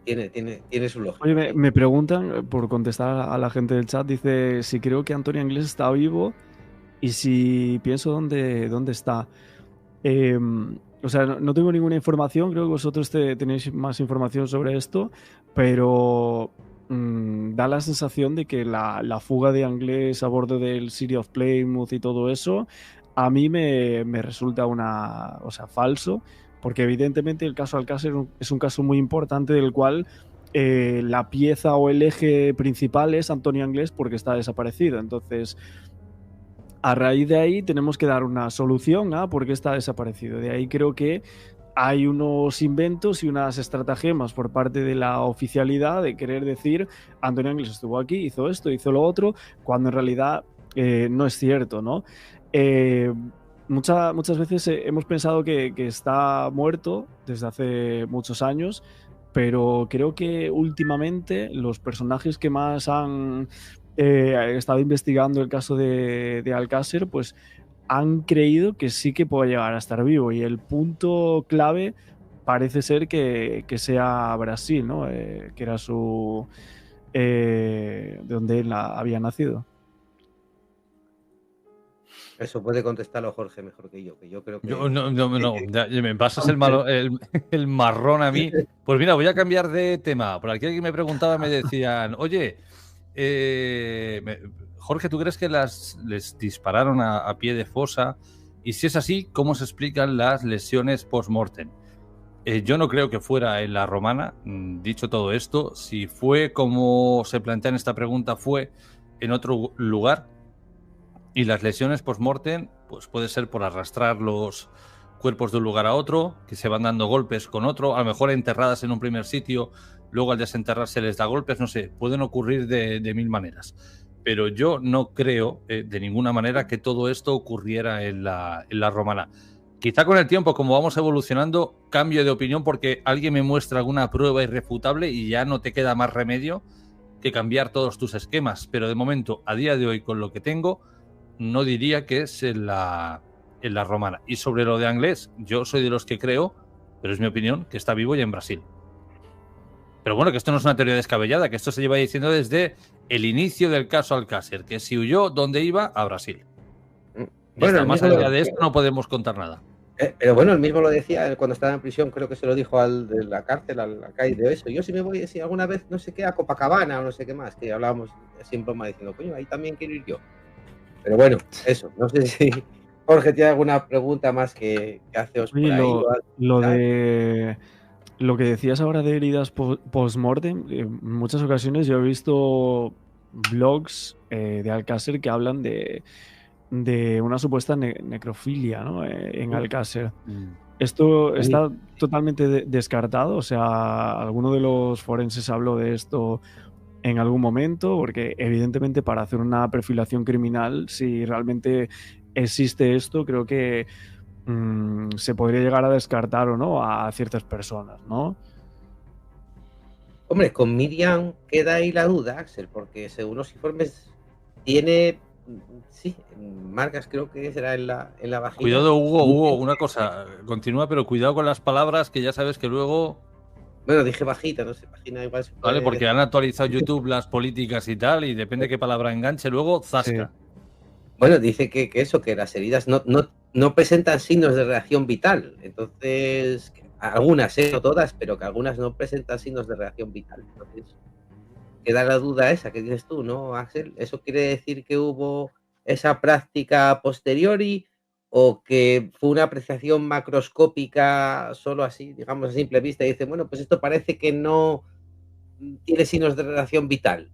Tiene su lógica. Oye, me preguntan, por contestar a la gente del chat, dice si creo que Antonio Anglés está vivo y si pienso dónde está. O sea, no tengo ninguna información, creo que vosotros tenéis más información sobre esto, pero da la sensación de que la fuga de Anglés a bordo del City of Plymouth y todo eso, a mí me resulta falso. Porque evidentemente el caso Alcácer es un caso muy importante del cual la pieza o el eje principal es Antonio Anglés porque está desaparecido. Entonces, a raíz de ahí tenemos que dar una solución a por qué está desaparecido. De ahí creo que hay unos inventos y unas estratagemas por parte de la oficialidad de querer decir Antonio Anglés estuvo aquí, hizo esto, hizo lo otro, cuando en realidad no es cierto, ¿no? Muchas veces hemos pensado que está muerto desde hace muchos años, pero creo que últimamente los personajes que más han estado investigando el caso de Alcácer, pues han creído que sí que puede llegar a estar vivo, y el punto clave parece ser que sea Brasil, ¿no? Que era su de donde él había nacido. Eso puede contestarlo Jorge mejor que yo creo que... Yo no, ya me pasas el marrón a mí. Pues mira, voy a cambiar de tema. Por aquí alguien me preguntaba, me decían, oye, Jorge, ¿tú crees que les dispararon a pie de fosa? Y si es así, ¿cómo se explican las lesiones post-mortem? Yo no creo que fuera en la Romana. Dicho todo esto, si fue como se plantea en esta pregunta, fue en otro lugar. Y las lesiones post-mortem, pues puede ser por arrastrar los cuerpos de un lugar a otro, que se van dando golpes con otro, a lo mejor enterradas en un primer sitio, luego al desenterrarse les da golpes, no sé, pueden ocurrir de mil maneras. Pero yo no creo de ninguna manera que todo esto ocurriera en la Romana. Quizá con el tiempo, como vamos evolucionando, cambio de opinión porque alguien me muestra alguna prueba irrefutable y ya no te queda más remedio que cambiar todos tus esquemas. Pero de momento, a día de hoy, con lo que tengo, no diría que es en la Romana. Y sobre lo de Anglés, yo soy de los que creo, pero es mi opinión, que está vivo y en Brasil. Pero bueno, que esto no es una teoría descabellada, que esto se lleva diciendo desde el inicio del caso Alcácer, que si huyó, ¿dónde iba? A Brasil. Bueno, más allá de esto no podemos contar nada. Pero bueno, él mismo lo decía cuando estaba en prisión, creo que se lo dijo al de la cárcel, al alcaide de eso. Yo si me voy, si alguna vez, no sé qué, a Copacabana o no sé qué más, que hablábamos así en broma diciendo, coño, ahí también quiero ir yo. Pero bueno, eso, no sé si Jorge tiene alguna pregunta más que haceos por ahí. Lo que decías ahora de heridas post-mortem, en muchas ocasiones yo he visto blogs de Alcácer que hablan de una supuesta necrofilia, ¿no? En Alcácer. Esto está totalmente descartado, o sea, alguno de los forenses habló de esto en algún momento, porque evidentemente para hacer una perfilación criminal, si realmente existe esto, creo que se podría llegar a descartar o no a ciertas personas, ¿no? Hombre, con Miriam queda ahí la duda, Axel, porque según los informes tiene, sí, marcas creo que será en la vagina. Cuidado, Hugo, una cosa, continúa, pero cuidado con las palabras, que ya sabes que luego... Bueno, dije bajita, no sé, página igual. Vale, porque han actualizado YouTube las políticas y tal, y depende qué palabra enganche, luego zasca. Sí. Bueno, dice que eso, que las heridas no presentan signos de reacción vital. Entonces, algunas, no todas, pero que algunas no presentan signos de reacción vital. Entonces, queda la duda esa que dices tú, ¿no, Axel? ¿Eso quiere decir que hubo esa práctica a posteriori o que fue una apreciación macroscópica solo así, digamos a simple vista, y dice, bueno, pues esto parece que no tiene signos de reacción vital?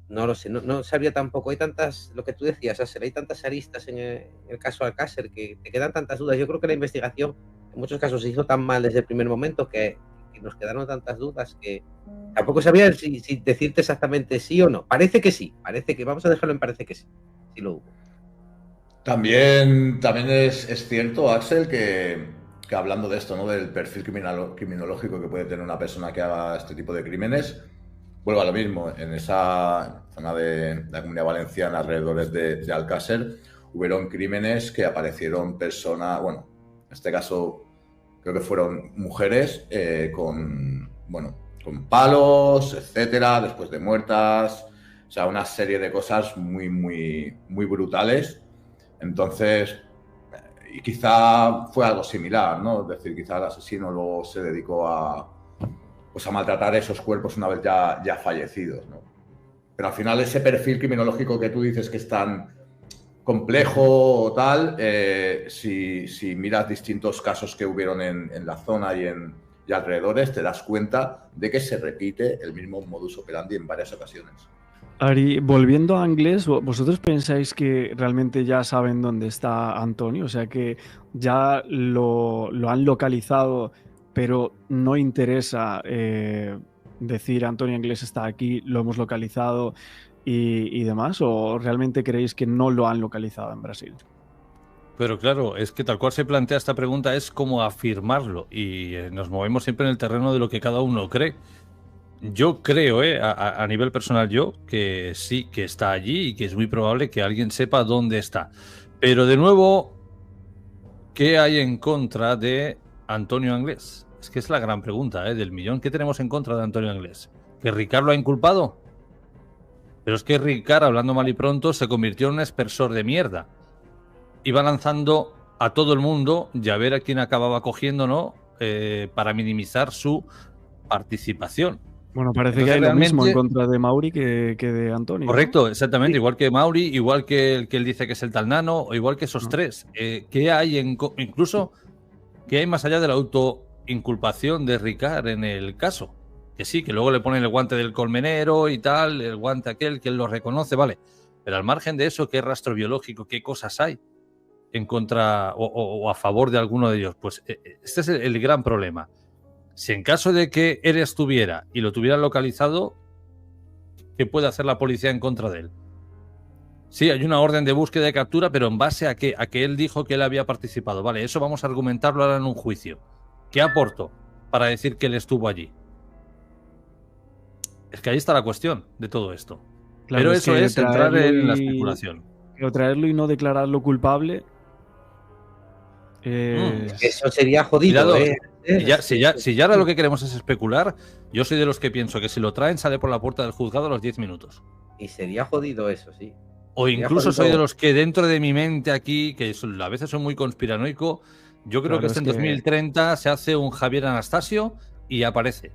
No lo sé, no sabría tampoco. Hay tantas, lo que tú decías, Axel, hay tantas aristas en el caso Alcácer que te quedan tantas dudas. Yo creo que la investigación en muchos casos se hizo tan mal desde el primer momento que nos quedaron tantas dudas que tampoco sabía si decirte exactamente sí o no. Parece que sí, parece que, vamos a dejarlo en parece que sí, sí lo hubo. También es cierto, Axel, que hablando de esto, ¿no? Del perfil criminológico que puede tener una persona que haga este tipo de crímenes, vuelvo a lo mismo. En esa zona de la Comunidad Valenciana, alrededor de Alcácer, hubieron crímenes que aparecieron personas, bueno, en este caso creo que fueron mujeres con palos, etcétera, después de muertas, o sea, una serie de cosas muy, muy, muy brutales. Entonces, y quizá fue algo similar, ¿no? Es decir, quizá el asesino luego se dedicó a maltratar esos cuerpos una vez ya fallecidos, ¿no? Pero al final ese perfil criminológico que tú dices que es tan complejo o tal, si miras distintos casos que hubieron en la zona y alrededores, te das cuenta de que se repite el mismo modus operandi en varias ocasiones. Ari, volviendo a Anglés, ¿vosotros pensáis que realmente ya saben dónde está Antonio? O sea, que ya lo han localizado pero no interesa decir Antonio Anglés está aquí, lo hemos localizado y demás, o realmente creéis que no lo han localizado en Brasil? Pero claro, es que tal cual se plantea esta pregunta es como afirmarlo y nos movemos siempre en el terreno de lo que cada uno cree. Yo creo, a nivel personal yo, que sí, que está allí y que es muy probable que alguien sepa dónde está. Pero de nuevo, ¿qué hay en contra de Antonio Anglés? Es que es la gran pregunta, del millón. ¿Qué tenemos en contra de Antonio Anglés? ¿Que Ricard lo ha inculpado? Pero es que Ricard, hablando mal y pronto, se convirtió en un aspersor de mierda. Iba lanzando a todo el mundo y a ver a quién acababa cogiendo, ¿no? Para minimizar su participación. Bueno, parece Entonces, que hay realmente, lo mismo en contra de Mauri que de Antonio. Correcto, exactamente. Sí. Igual que Mauri, igual que el que él dice que es el tal Nano, o igual que esos tres. ¿Qué hay incluso qué hay más allá de la autoinculpación de Ricard en el caso? Que sí, que luego le ponen el guante del colmenero y tal, el guante aquel que él lo reconoce, vale. Pero al margen de eso, ¿qué rastro biológico, qué cosas hay en contra o a favor de alguno de ellos? Pues este es el gran problema. Si en caso de que él estuviera y lo tuvieran localizado, ¿qué puede hacer la policía en contra de él? Sí, hay una orden de búsqueda y captura, pero ¿en base a qué? A que él dijo que él había participado. Vale, eso vamos a argumentarlo ahora en un juicio. ¿Qué aportó para decir que él estuvo allí? Es que ahí está la cuestión de todo esto. Claro, pero eso es entrar en la especulación. Pero traerlo y no declararlo culpable... Eso sería jodido. Si ya ahora lo que queremos es especular, yo soy de los que pienso que si lo traen sale por la puerta del juzgado a los 10 minutos. Y sería jodido eso, sí. O incluso soy de los que dentro de mi mente aquí, que a veces soy muy conspiranoico, yo creo que en 2030 se hace un Javier Anastasio y aparece.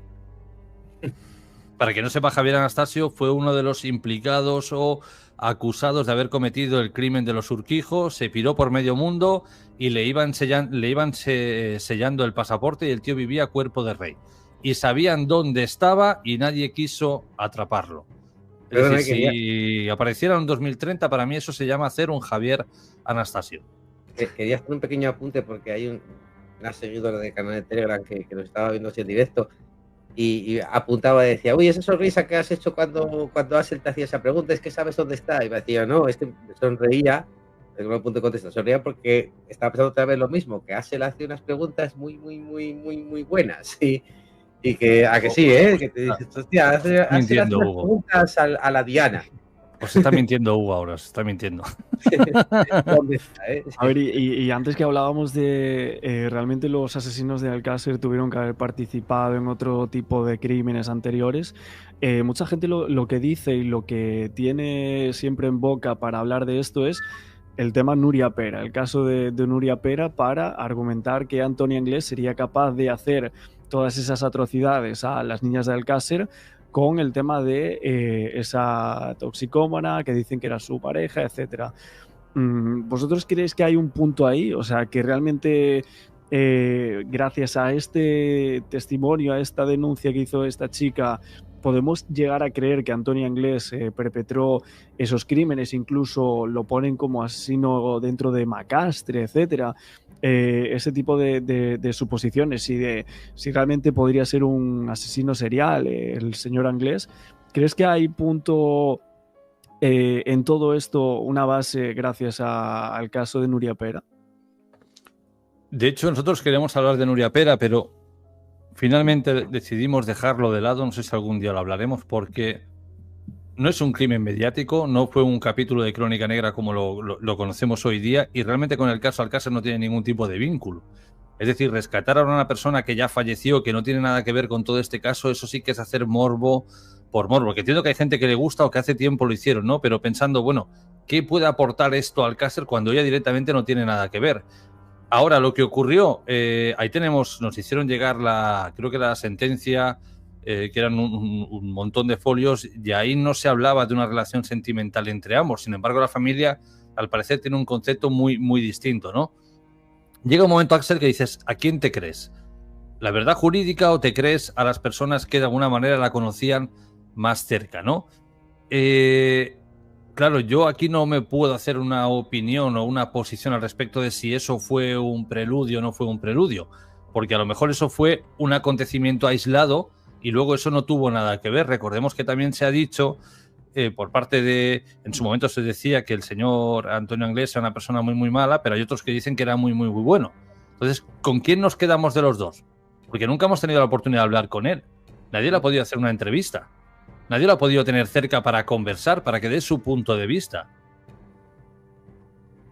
Para que no sepa, Javier Anastasio fue uno de los implicados o acusados de haber cometido el crimen de los Urquijo, se piró por medio mundo y le iban sellando el pasaporte y el tío vivía cuerpo de rey. Y sabían dónde estaba y nadie quiso atraparlo. Es decir, si apareciera en 2030, para mí eso se llama hacer un Javier Anastasio. Quería hacer un pequeño apunte porque hay una seguidora de canal de Telegram que lo estaba viendo así en directo y apuntaba y decía, uy, esa sonrisa que has hecho cuando Axel te hacía esa pregunta, es que sabes dónde está. Y me decía, no, me sonreía, en un punto de contesta, sonreía porque estaba pensando otra vez lo mismo, que Axel hace unas preguntas muy buenas. Y que, a que sí, que te dices, hostia, hace unas preguntas a la Diana. Os está mintiendo Hugo ahora, os está mintiendo. A ver, y antes que hablábamos de realmente los asesinos de Alcácer tuvieron que haber participado en otro tipo de crímenes anteriores, mucha gente lo que dice y lo que tiene siempre en boca para hablar de esto es el tema Nuria Pera, el caso de Nuria Pera, para argumentar que Antonio Anglés sería capaz de hacer todas esas atrocidades a las niñas de Alcácer con el tema de esa toxicómana que dicen que era su pareja, etc. ¿Vosotros creéis que hay un punto ahí? O sea, que realmente gracias a este testimonio, a esta denuncia que hizo esta chica, podemos llegar a creer que Antonio Anglés perpetró esos crímenes, incluso lo ponen como asesino dentro de Macastre, etcétera. Ese tipo de suposiciones y de si realmente podría ser un asesino serial el señor Anglés. ¿Crees que hay punto en todo esto, una base gracias al caso de Nuria Pera? De hecho, nosotros queremos hablar de Nuria Pera, pero finalmente decidimos dejarlo de lado. No sé si algún día lo hablaremos, porque no es un crimen mediático, no fue un capítulo de Crónica Negra como lo conocemos hoy día, y realmente con el caso Alcácer no tiene ningún tipo de vínculo. Es decir, rescatar a una persona que ya falleció, que no tiene nada que ver con todo este caso, eso sí que es hacer morbo por morbo, que entiendo que hay gente que le gusta o que hace tiempo lo hicieron, ¿no? Pero pensando, bueno, ¿qué puede aportar esto a Alcácer cuando ella directamente no tiene nada que ver? Ahora, lo que ocurrió, ahí tenemos, nos hicieron llegar creo que la sentencia, que eran un montón de folios, y ahí no se hablaba de una relación sentimental entre ambos. Sin embargo, la familia, al parecer, tiene un concepto muy distinto, ¿no? Llega un momento, Axel, que dices, ¿a quién te crees? ¿La verdad jurídica o te crees a las personas que de alguna manera la conocían más cerca, ¿no? Claro, yo aquí no me puedo hacer una opinión o una posición al respecto de si eso fue un preludio o no fue un preludio, porque a lo mejor eso fue un acontecimiento aislado y luego eso no tuvo nada que ver. Recordemos que también se ha dicho por parte de... En su momento se decía que el señor Antonio Anglés era una persona muy, muy mala, pero hay otros que dicen que era muy, muy, muy bueno. Entonces, ¿con quién nos quedamos de los dos? Porque nunca hemos tenido la oportunidad de hablar con él. Nadie le ha podido hacer una entrevista. Nadie lo ha podido tener cerca para conversar, para que dé su punto de vista.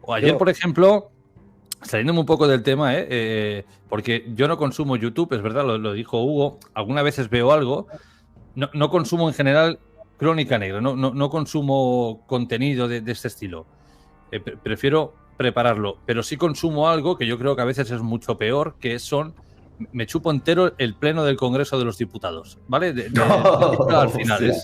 O ayer, por ejemplo, saliéndome un poco del tema, porque yo no consumo YouTube, es verdad, lo dijo Hugo, algunas veces veo algo, no consumo en general crónica negra, no consumo contenido de este estilo. Prefiero prepararlo, pero sí consumo algo que yo creo que a veces es mucho peor, que me chupo entero el pleno del Congreso de los Diputados, ¿vale? Al final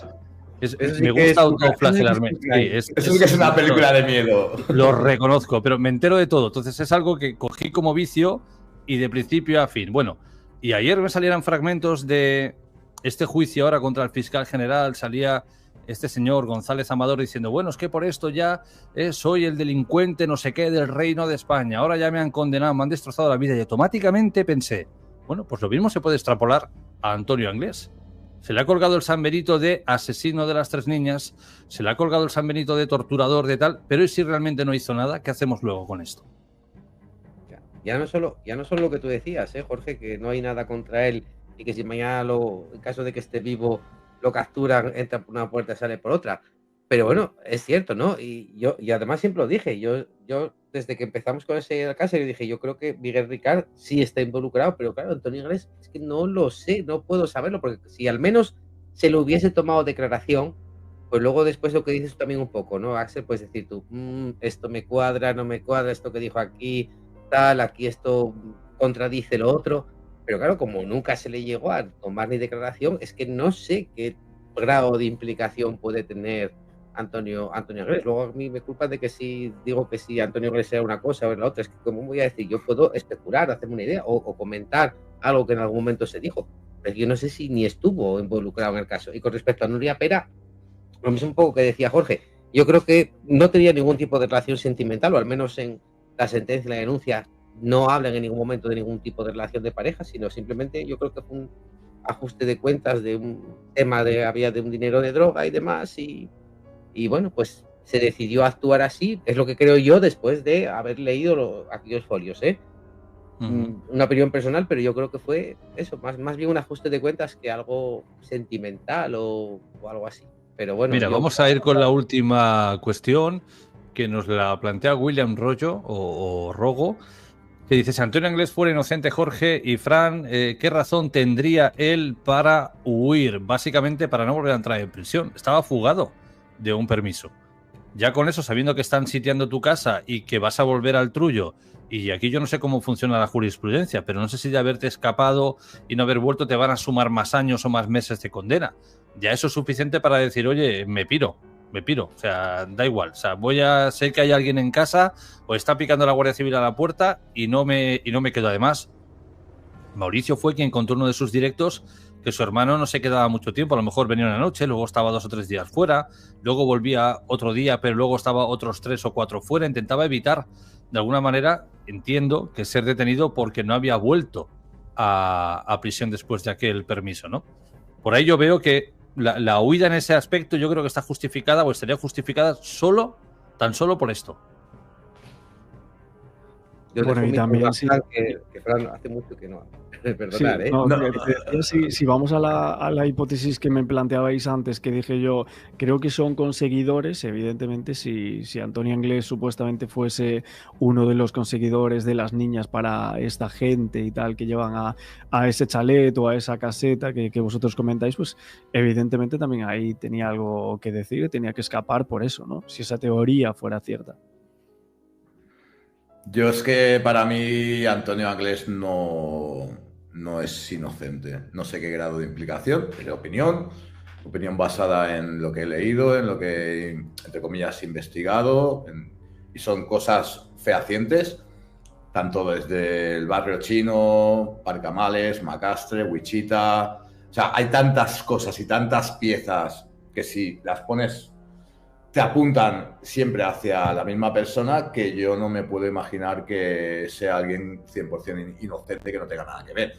me gusta autoflagelarme. Eso sí que es una película de miedo. Lo reconozco, pero me entero de todo. Entonces es algo que cogí como vicio y de principio a fin. Bueno, y ayer me salieron fragmentos de este juicio ahora contra el fiscal general. Salía este señor González Amador diciendo, bueno, es que por esto ya soy el delincuente no sé qué del Reino de España. Ahora ya me han condenado, me han destrozado la vida. Y automáticamente pensé, bueno, pues lo mismo se puede extrapolar a Antonio Anglés. Se le ha colgado el San Benito de asesino de las 3 niñas, se le ha colgado el San Benito de torturador, de tal, pero ¿y si realmente no hizo nada? ¿Qué hacemos luego con esto? Ya no solo lo que tú decías, Jorge, que no hay nada contra él y que si mañana, en caso de que esté vivo, lo capturan, entra por una puerta y sale por otra. Pero bueno, es cierto, ¿no? Y además siempre lo dije, yo desde que empezamos con ese caso, yo dije, yo creo que Miguel Ricard sí está involucrado, pero claro, Antonio Anglés es que no lo sé, no puedo saberlo, porque si al menos se lo hubiese tomado declaración, pues luego después lo que dices también un poco, ¿no, Axel? Puedes decir tú, esto me cuadra, no me cuadra, esto que dijo aquí, tal, aquí esto contradice lo otro, pero claro, como nunca se le llegó a tomar ni declaración, es que no sé qué grado de implicación puede tener Antonio Anglés. Luego a mí me culpa de que si digo que si Antonio Anglés sea una cosa o la otra, es que como voy a decir, yo puedo especular, hacerme una idea o comentar algo que en algún momento se dijo, pero yo no sé si ni estuvo involucrado en el caso. Y con respecto a Nuria Pera, lo mismo un poco que decía Jorge, yo creo que no tenía ningún tipo de relación sentimental, o al menos en la sentencia y la denuncia no hablan en ningún momento de ningún tipo de relación de pareja, sino simplemente yo creo que fue un ajuste de cuentas de un tema había de un dinero de droga y demás, y bueno, pues se decidió actuar así, es lo que creo yo después de haber leído aquellos folios, Una opinión personal, pero yo creo que fue eso, más bien un ajuste de cuentas que algo sentimental o algo así. Pero bueno, mira, vamos a ir con la última cuestión que nos la plantea William Rollo o Rogo, que dice, si Antonio Anglés fuera inocente, Jorge y Fran, ¿qué razón tendría él para huir? Básicamente para no volver a entrar en prisión. Estaba fugado de un permiso. Ya con eso, sabiendo que están sitiando tu casa y que vas a volver al Trullo, y aquí yo no sé cómo funciona la jurisprudencia, pero no sé si de haberte escapado y no haber vuelto te van a sumar más años o más meses de condena. Ya eso es suficiente para decir, oye, me piro. O sea, da igual. O sea, sé que hay alguien en casa o está picando la Guardia Civil a la puerta y no me quedo. Además, Mauricio fue quien contó en uno de sus directos que su hermano no se quedaba mucho tiempo, a lo mejor venía una noche, luego estaba 2 o 3 días fuera, luego volvía otro día, pero luego estaba otros 3 o 4 fuera, intentaba evitar, de alguna manera, entiendo, que ser detenido porque no había vuelto a prisión después de aquel permiso, ¿no? Por ahí yo veo que la huida en ese aspecto yo creo que está justificada o estaría justificada tan solo por esto. Yo bueno, y también sí. Que Fran hace mucho que no. Perdonad, si vamos a la hipótesis que me planteabais antes, que dije yo, creo que son conseguidores, evidentemente, si Antonio Anglés supuestamente fuese uno de los conseguidores de las niñas para esta gente y tal, que llevan a ese chalet o a esa caseta que vosotros comentáis, pues evidentemente también ahí tenía algo que decir, tenía que escapar por eso, ¿no? Si esa teoría fuera cierta. Yo es que para mí Antonio Anglés no es inocente. No sé qué grado de implicación, pero opinión basada en lo que he leído, en lo que, entre comillas, he investigado, y son cosas fehacientes, tanto desde el barrio chino, Parcamales, Macastre, Wichita. O sea, hay tantas cosas y tantas piezas que si las pones te apuntan siempre hacia la misma persona, que yo no me puedo imaginar que sea alguien 100% inocente, que no tenga nada que ver.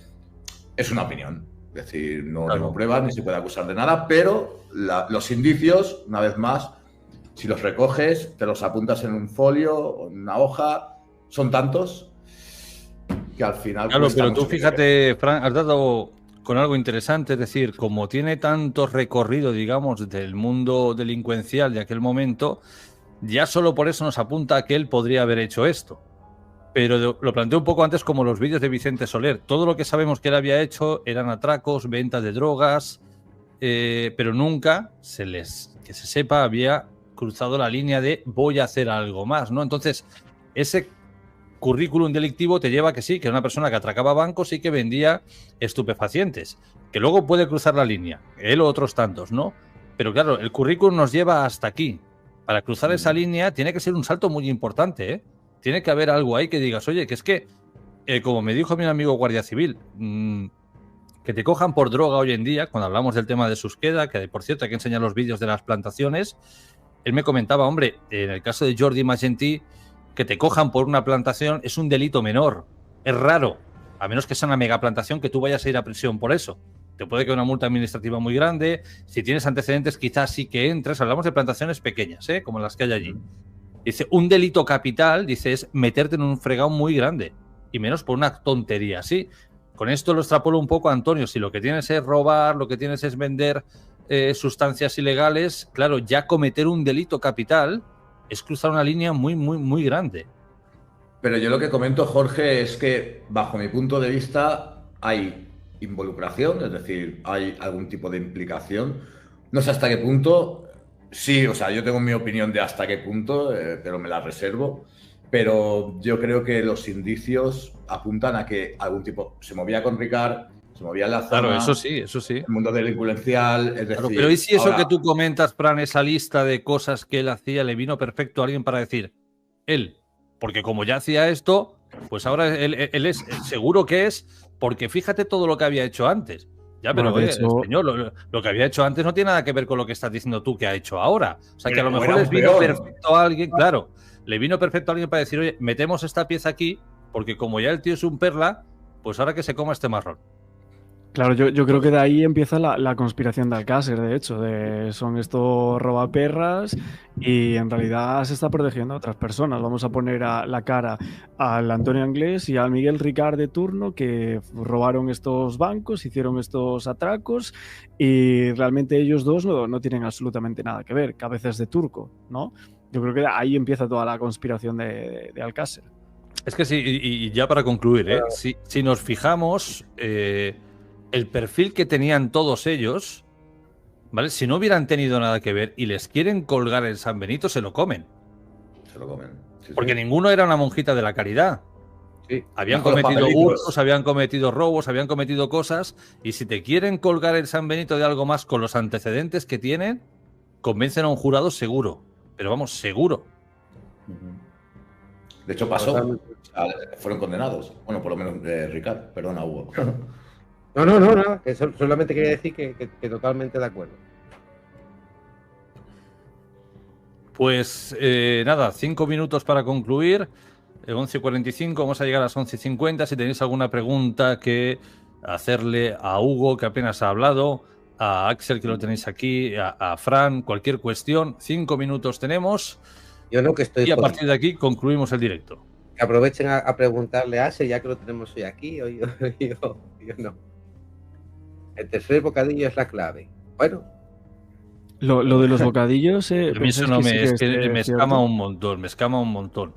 Es una opinión. Es decir, no tengo pruebas ni se puede acusar de nada, pero los indicios, una vez más, si los recoges, te los apuntas en un folio o en una hoja, son tantos que al final... Claro, pero tú fíjate, Fran, has dado con algo interesante, es decir, como tiene tanto recorrido, digamos, del mundo delincuencial de aquel momento, ya solo por eso nos apunta a que él podría haber hecho esto. Pero lo planteo un poco antes como los vídeos de Vicente Soler. Todo lo que sabemos que él había hecho eran atracos, ventas de drogas, pero nunca que se sepa, había cruzado la línea de voy a hacer algo más, ¿no? Entonces, ese currículum delictivo te lleva a que sí, que era una persona que atracaba bancos y que vendía estupefacientes, que luego puede cruzar la línea, él o otros tantos, ¿no? Pero claro, el currículum nos lleva hasta aquí. Para cruzar esa línea tiene que ser un salto muy importante, ¿eh? Tiene que haber algo ahí que digas, oye, que es que, como me dijo mi amigo Guardia Civil, que te cojan por droga hoy en día, cuando hablamos del tema de Susqueda, que por cierto hay que enseñar los vídeos de las plantaciones, él me comentaba, hombre, en el caso de Jordi Magentí, que te cojan por una plantación es un delito menor, es raro, a menos que sea una megaplantación que tú vayas a ir a prisión por eso. Te puede quedar una multa administrativa muy grande, si tienes antecedentes quizás sí que entres, hablamos de plantaciones pequeñas, como las que hay allí. Dice, un delito capital, dice, es meterte en un fregado muy grande, y menos por una tontería así. Con esto lo extrapolo un poco, Antonio, si lo que tienes es robar, lo que tienes es vender sustancias ilegales, claro, ya cometer un delito capital es cruzar una línea muy, muy, muy grande. Pero yo lo que comento, Jorge, es que bajo mi punto de vista hay involucración, es decir, hay algún tipo de implicación. No sé hasta qué punto. Sí, o sea, yo tengo mi opinión de hasta qué punto, pero me la reservo. Pero yo creo que los indicios apuntan a que algún tipo se movía con Ricard, se movía en la zona. Claro, eso sí, eso sí. El mundo delincuencial, es decir... Claro, pero ¿y si eso ahora, que tú comentas, Fran, esa lista de cosas que él hacía, le vino perfecto a alguien para decir, él? Porque como ya hacía esto, pues ahora él es seguro que es, porque fíjate todo lo que había hecho antes. Ya, pero Bueno, oye, señor, lo que había hecho antes no tiene nada que ver con lo que estás diciendo tú que ha hecho ahora. O sea, que a lo mejor les vino perfecto a alguien, claro, le vino perfecto a alguien para decir, oye, metemos esta pieza aquí, porque como ya el tío es un perla, pues ahora que se coma este marrón. Claro, yo creo que de ahí empieza la conspiración de Alcácer, de hecho, son estos robaperras y en realidad se está protegiendo a otras personas. Vamos a poner la cara al Antonio Anglés y al Miguel Ricard de turno, que robaron estos bancos, hicieron estos atracos y realmente ellos dos no tienen absolutamente nada que ver, cabezas de turco, ¿no? Yo creo que ahí empieza toda la conspiración de Alcácer. Es que sí, y ya para concluir, si nos fijamos... el perfil que tenían todos ellos, ¿vale? Si no hubieran tenido nada que ver y les quieren colgar el San Benito, se lo comen. Se lo comen. Sí, porque sí. Ninguno era una monjita de la caridad. Sí. Habían cometido hurtos, habían cometido robos, habían cometido cosas, y si te quieren colgar el San Benito de algo más con los antecedentes que tienen, convencen a un jurado seguro. Pero vamos, seguro. De hecho pasó. Fueron condenados. Bueno, por lo menos Ricard. Perdona, Hugo. No, que solamente quería decir que totalmente de acuerdo. Pues nada, 5 minutos para concluir. 11:45, vamos a llegar a las 11:50. Si tenéis alguna pregunta que hacerle a Hugo, que apenas ha hablado, a Axel, que lo tenéis aquí, a Fran, cualquier cuestión, 5 minutos tenemos. Yo no, que estoy y a partir de aquí concluimos el directo. Que aprovechen a preguntarle a Axel, ya que lo tenemos hoy aquí, yo no. El tercer bocadillo es la clave. Bueno. Lo de los bocadillos... a mí eso no me escama un montón,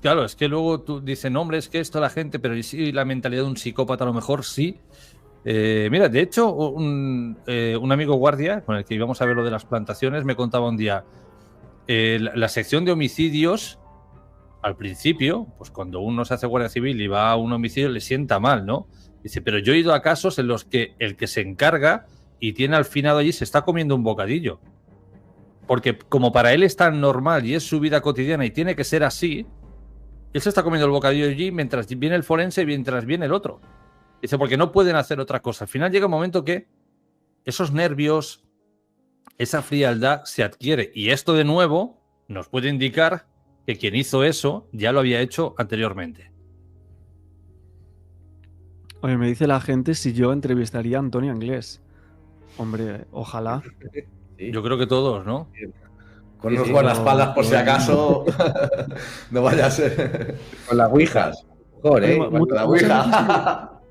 Claro, es que luego tú dices, hombre, es que esto la gente, pero sí, la mentalidad de un psicópata a lo mejor sí. Mira, de hecho, un amigo guardia, con el que íbamos a ver lo de las plantaciones, me contaba un día, la sección de homicidios, al principio, pues cuando uno se hace guardia civil y va a un homicidio, le sienta mal, ¿no? Dice, pero yo he ido a casos en los que el que se encarga y tiene al finado allí se está comiendo un bocadillo. Porque como para él es tan normal y es su vida cotidiana y tiene que ser así, él se está comiendo el bocadillo allí mientras viene el forense y mientras viene el otro. Dice, porque no pueden hacer otra cosa. Al final llega un momento que esos nervios, esa frialdad se adquiere. Y esto de nuevo nos puede indicar que quien hizo eso ya lo había hecho anteriormente. Oye, me dice la gente si yo entrevistaría a Antonio Anglés. Hombre, ojalá. Sí. Yo creo que todos, ¿no? Con unos guardaespaldas por si acaso no vaya a ser. Con las ouijas. Joder, Oye, la ouija.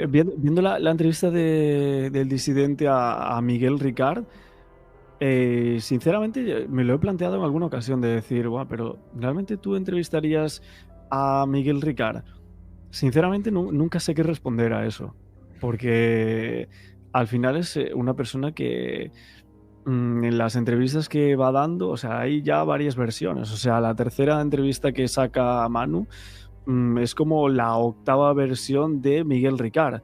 viendo la entrevista del disidente a Miguel Ricard, sinceramente me lo he planteado en alguna ocasión de decir, "Buah, pero ¿realmente tú entrevistarías a Miguel Ricard?". Sinceramente nunca sé qué responder a eso, porque al final es una persona que en las entrevistas que va dando, o sea, hay ya varias versiones. O sea, la tercera entrevista que saca Manu es como la octava versión de Miguel Ricard.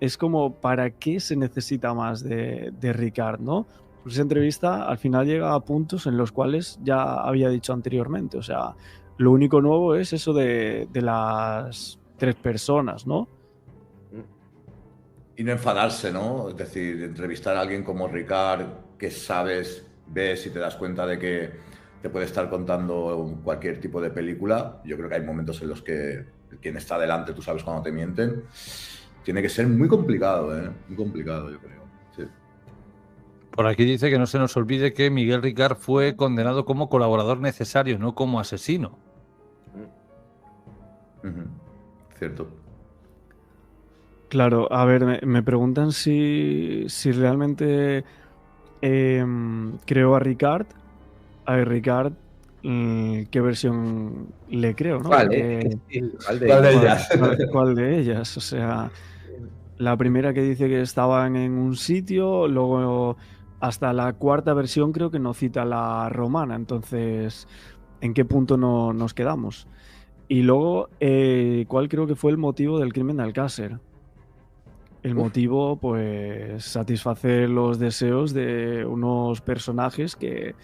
Es como, ¿para qué se necesita más de Ricard, no? Pues esa entrevista al final llega a puntos en los cuales ya había dicho anteriormente. O sea, lo único nuevo es eso de las 3 personas, ¿no? Y no enfadarse, ¿no? Es decir, entrevistar a alguien como Ricard, que sabes, ves y te das cuenta de que te puede estar contando cualquier tipo de película. Yo creo que hay momentos en los que quien está delante, tú sabes cuando te mienten. Tiene que ser muy complicado, ¿eh? Muy complicado, yo creo. Sí. Por aquí dice que no se nos olvide que Miguel Ricard fue condenado como colaborador necesario, no como asesino. Cierto. Claro, a ver, me preguntan si realmente creo a Ricard. A ver, Ricard, ¿qué versión le creo, no? ¿Cuál, Porque, ¿Cuál de ¿Cuál de ellas? ellas? ¿cuál de ellas? O sea, la primera que dice que estaban en un sitio, luego hasta la cuarta versión creo que no cita la romana. Entonces, ¿en qué punto nos quedamos? Y luego, ¿cuál creo que fue el motivo del crimen de Alcácer? El motivo, pues, satisfacer los deseos de unos personajes que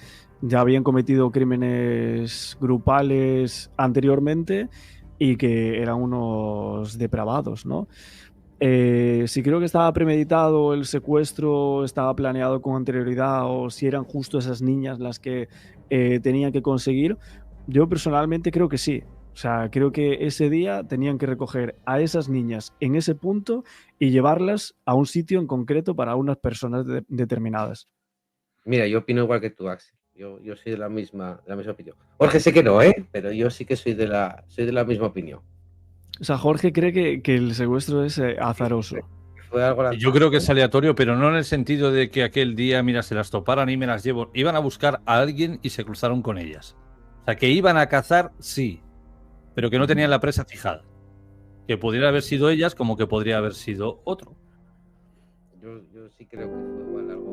ya habían cometido crímenes grupales anteriormente y que eran unos depravados, ¿no? Si creo que estaba premeditado el secuestro, estaba planeado con anterioridad, o si eran justo esas niñas las que tenían que conseguir, yo personalmente creo que sí. O sea, creo que ese día tenían que recoger a esas niñas en ese punto y llevarlas a un sitio en concreto para unas personas determinadas. Mira, yo opino igual que tú, Axel. Yo soy de la misma opinión. Jorge sé que no, pero yo sí que soy de la misma opinión. O sea, Jorge cree que el secuestro es azaroso. Fue algo Yo creo que es aleatorio, pero no en el sentido de que aquel día, mira, se las toparan y me las llevo. Iban a buscar a alguien y se cruzaron con ellas. O sea, que iban a cazar, sí, pero que no tenían la presa fijada. Que pudiera haber sido ellas como que podría haber sido otro. Yo sí creo que fue igual algo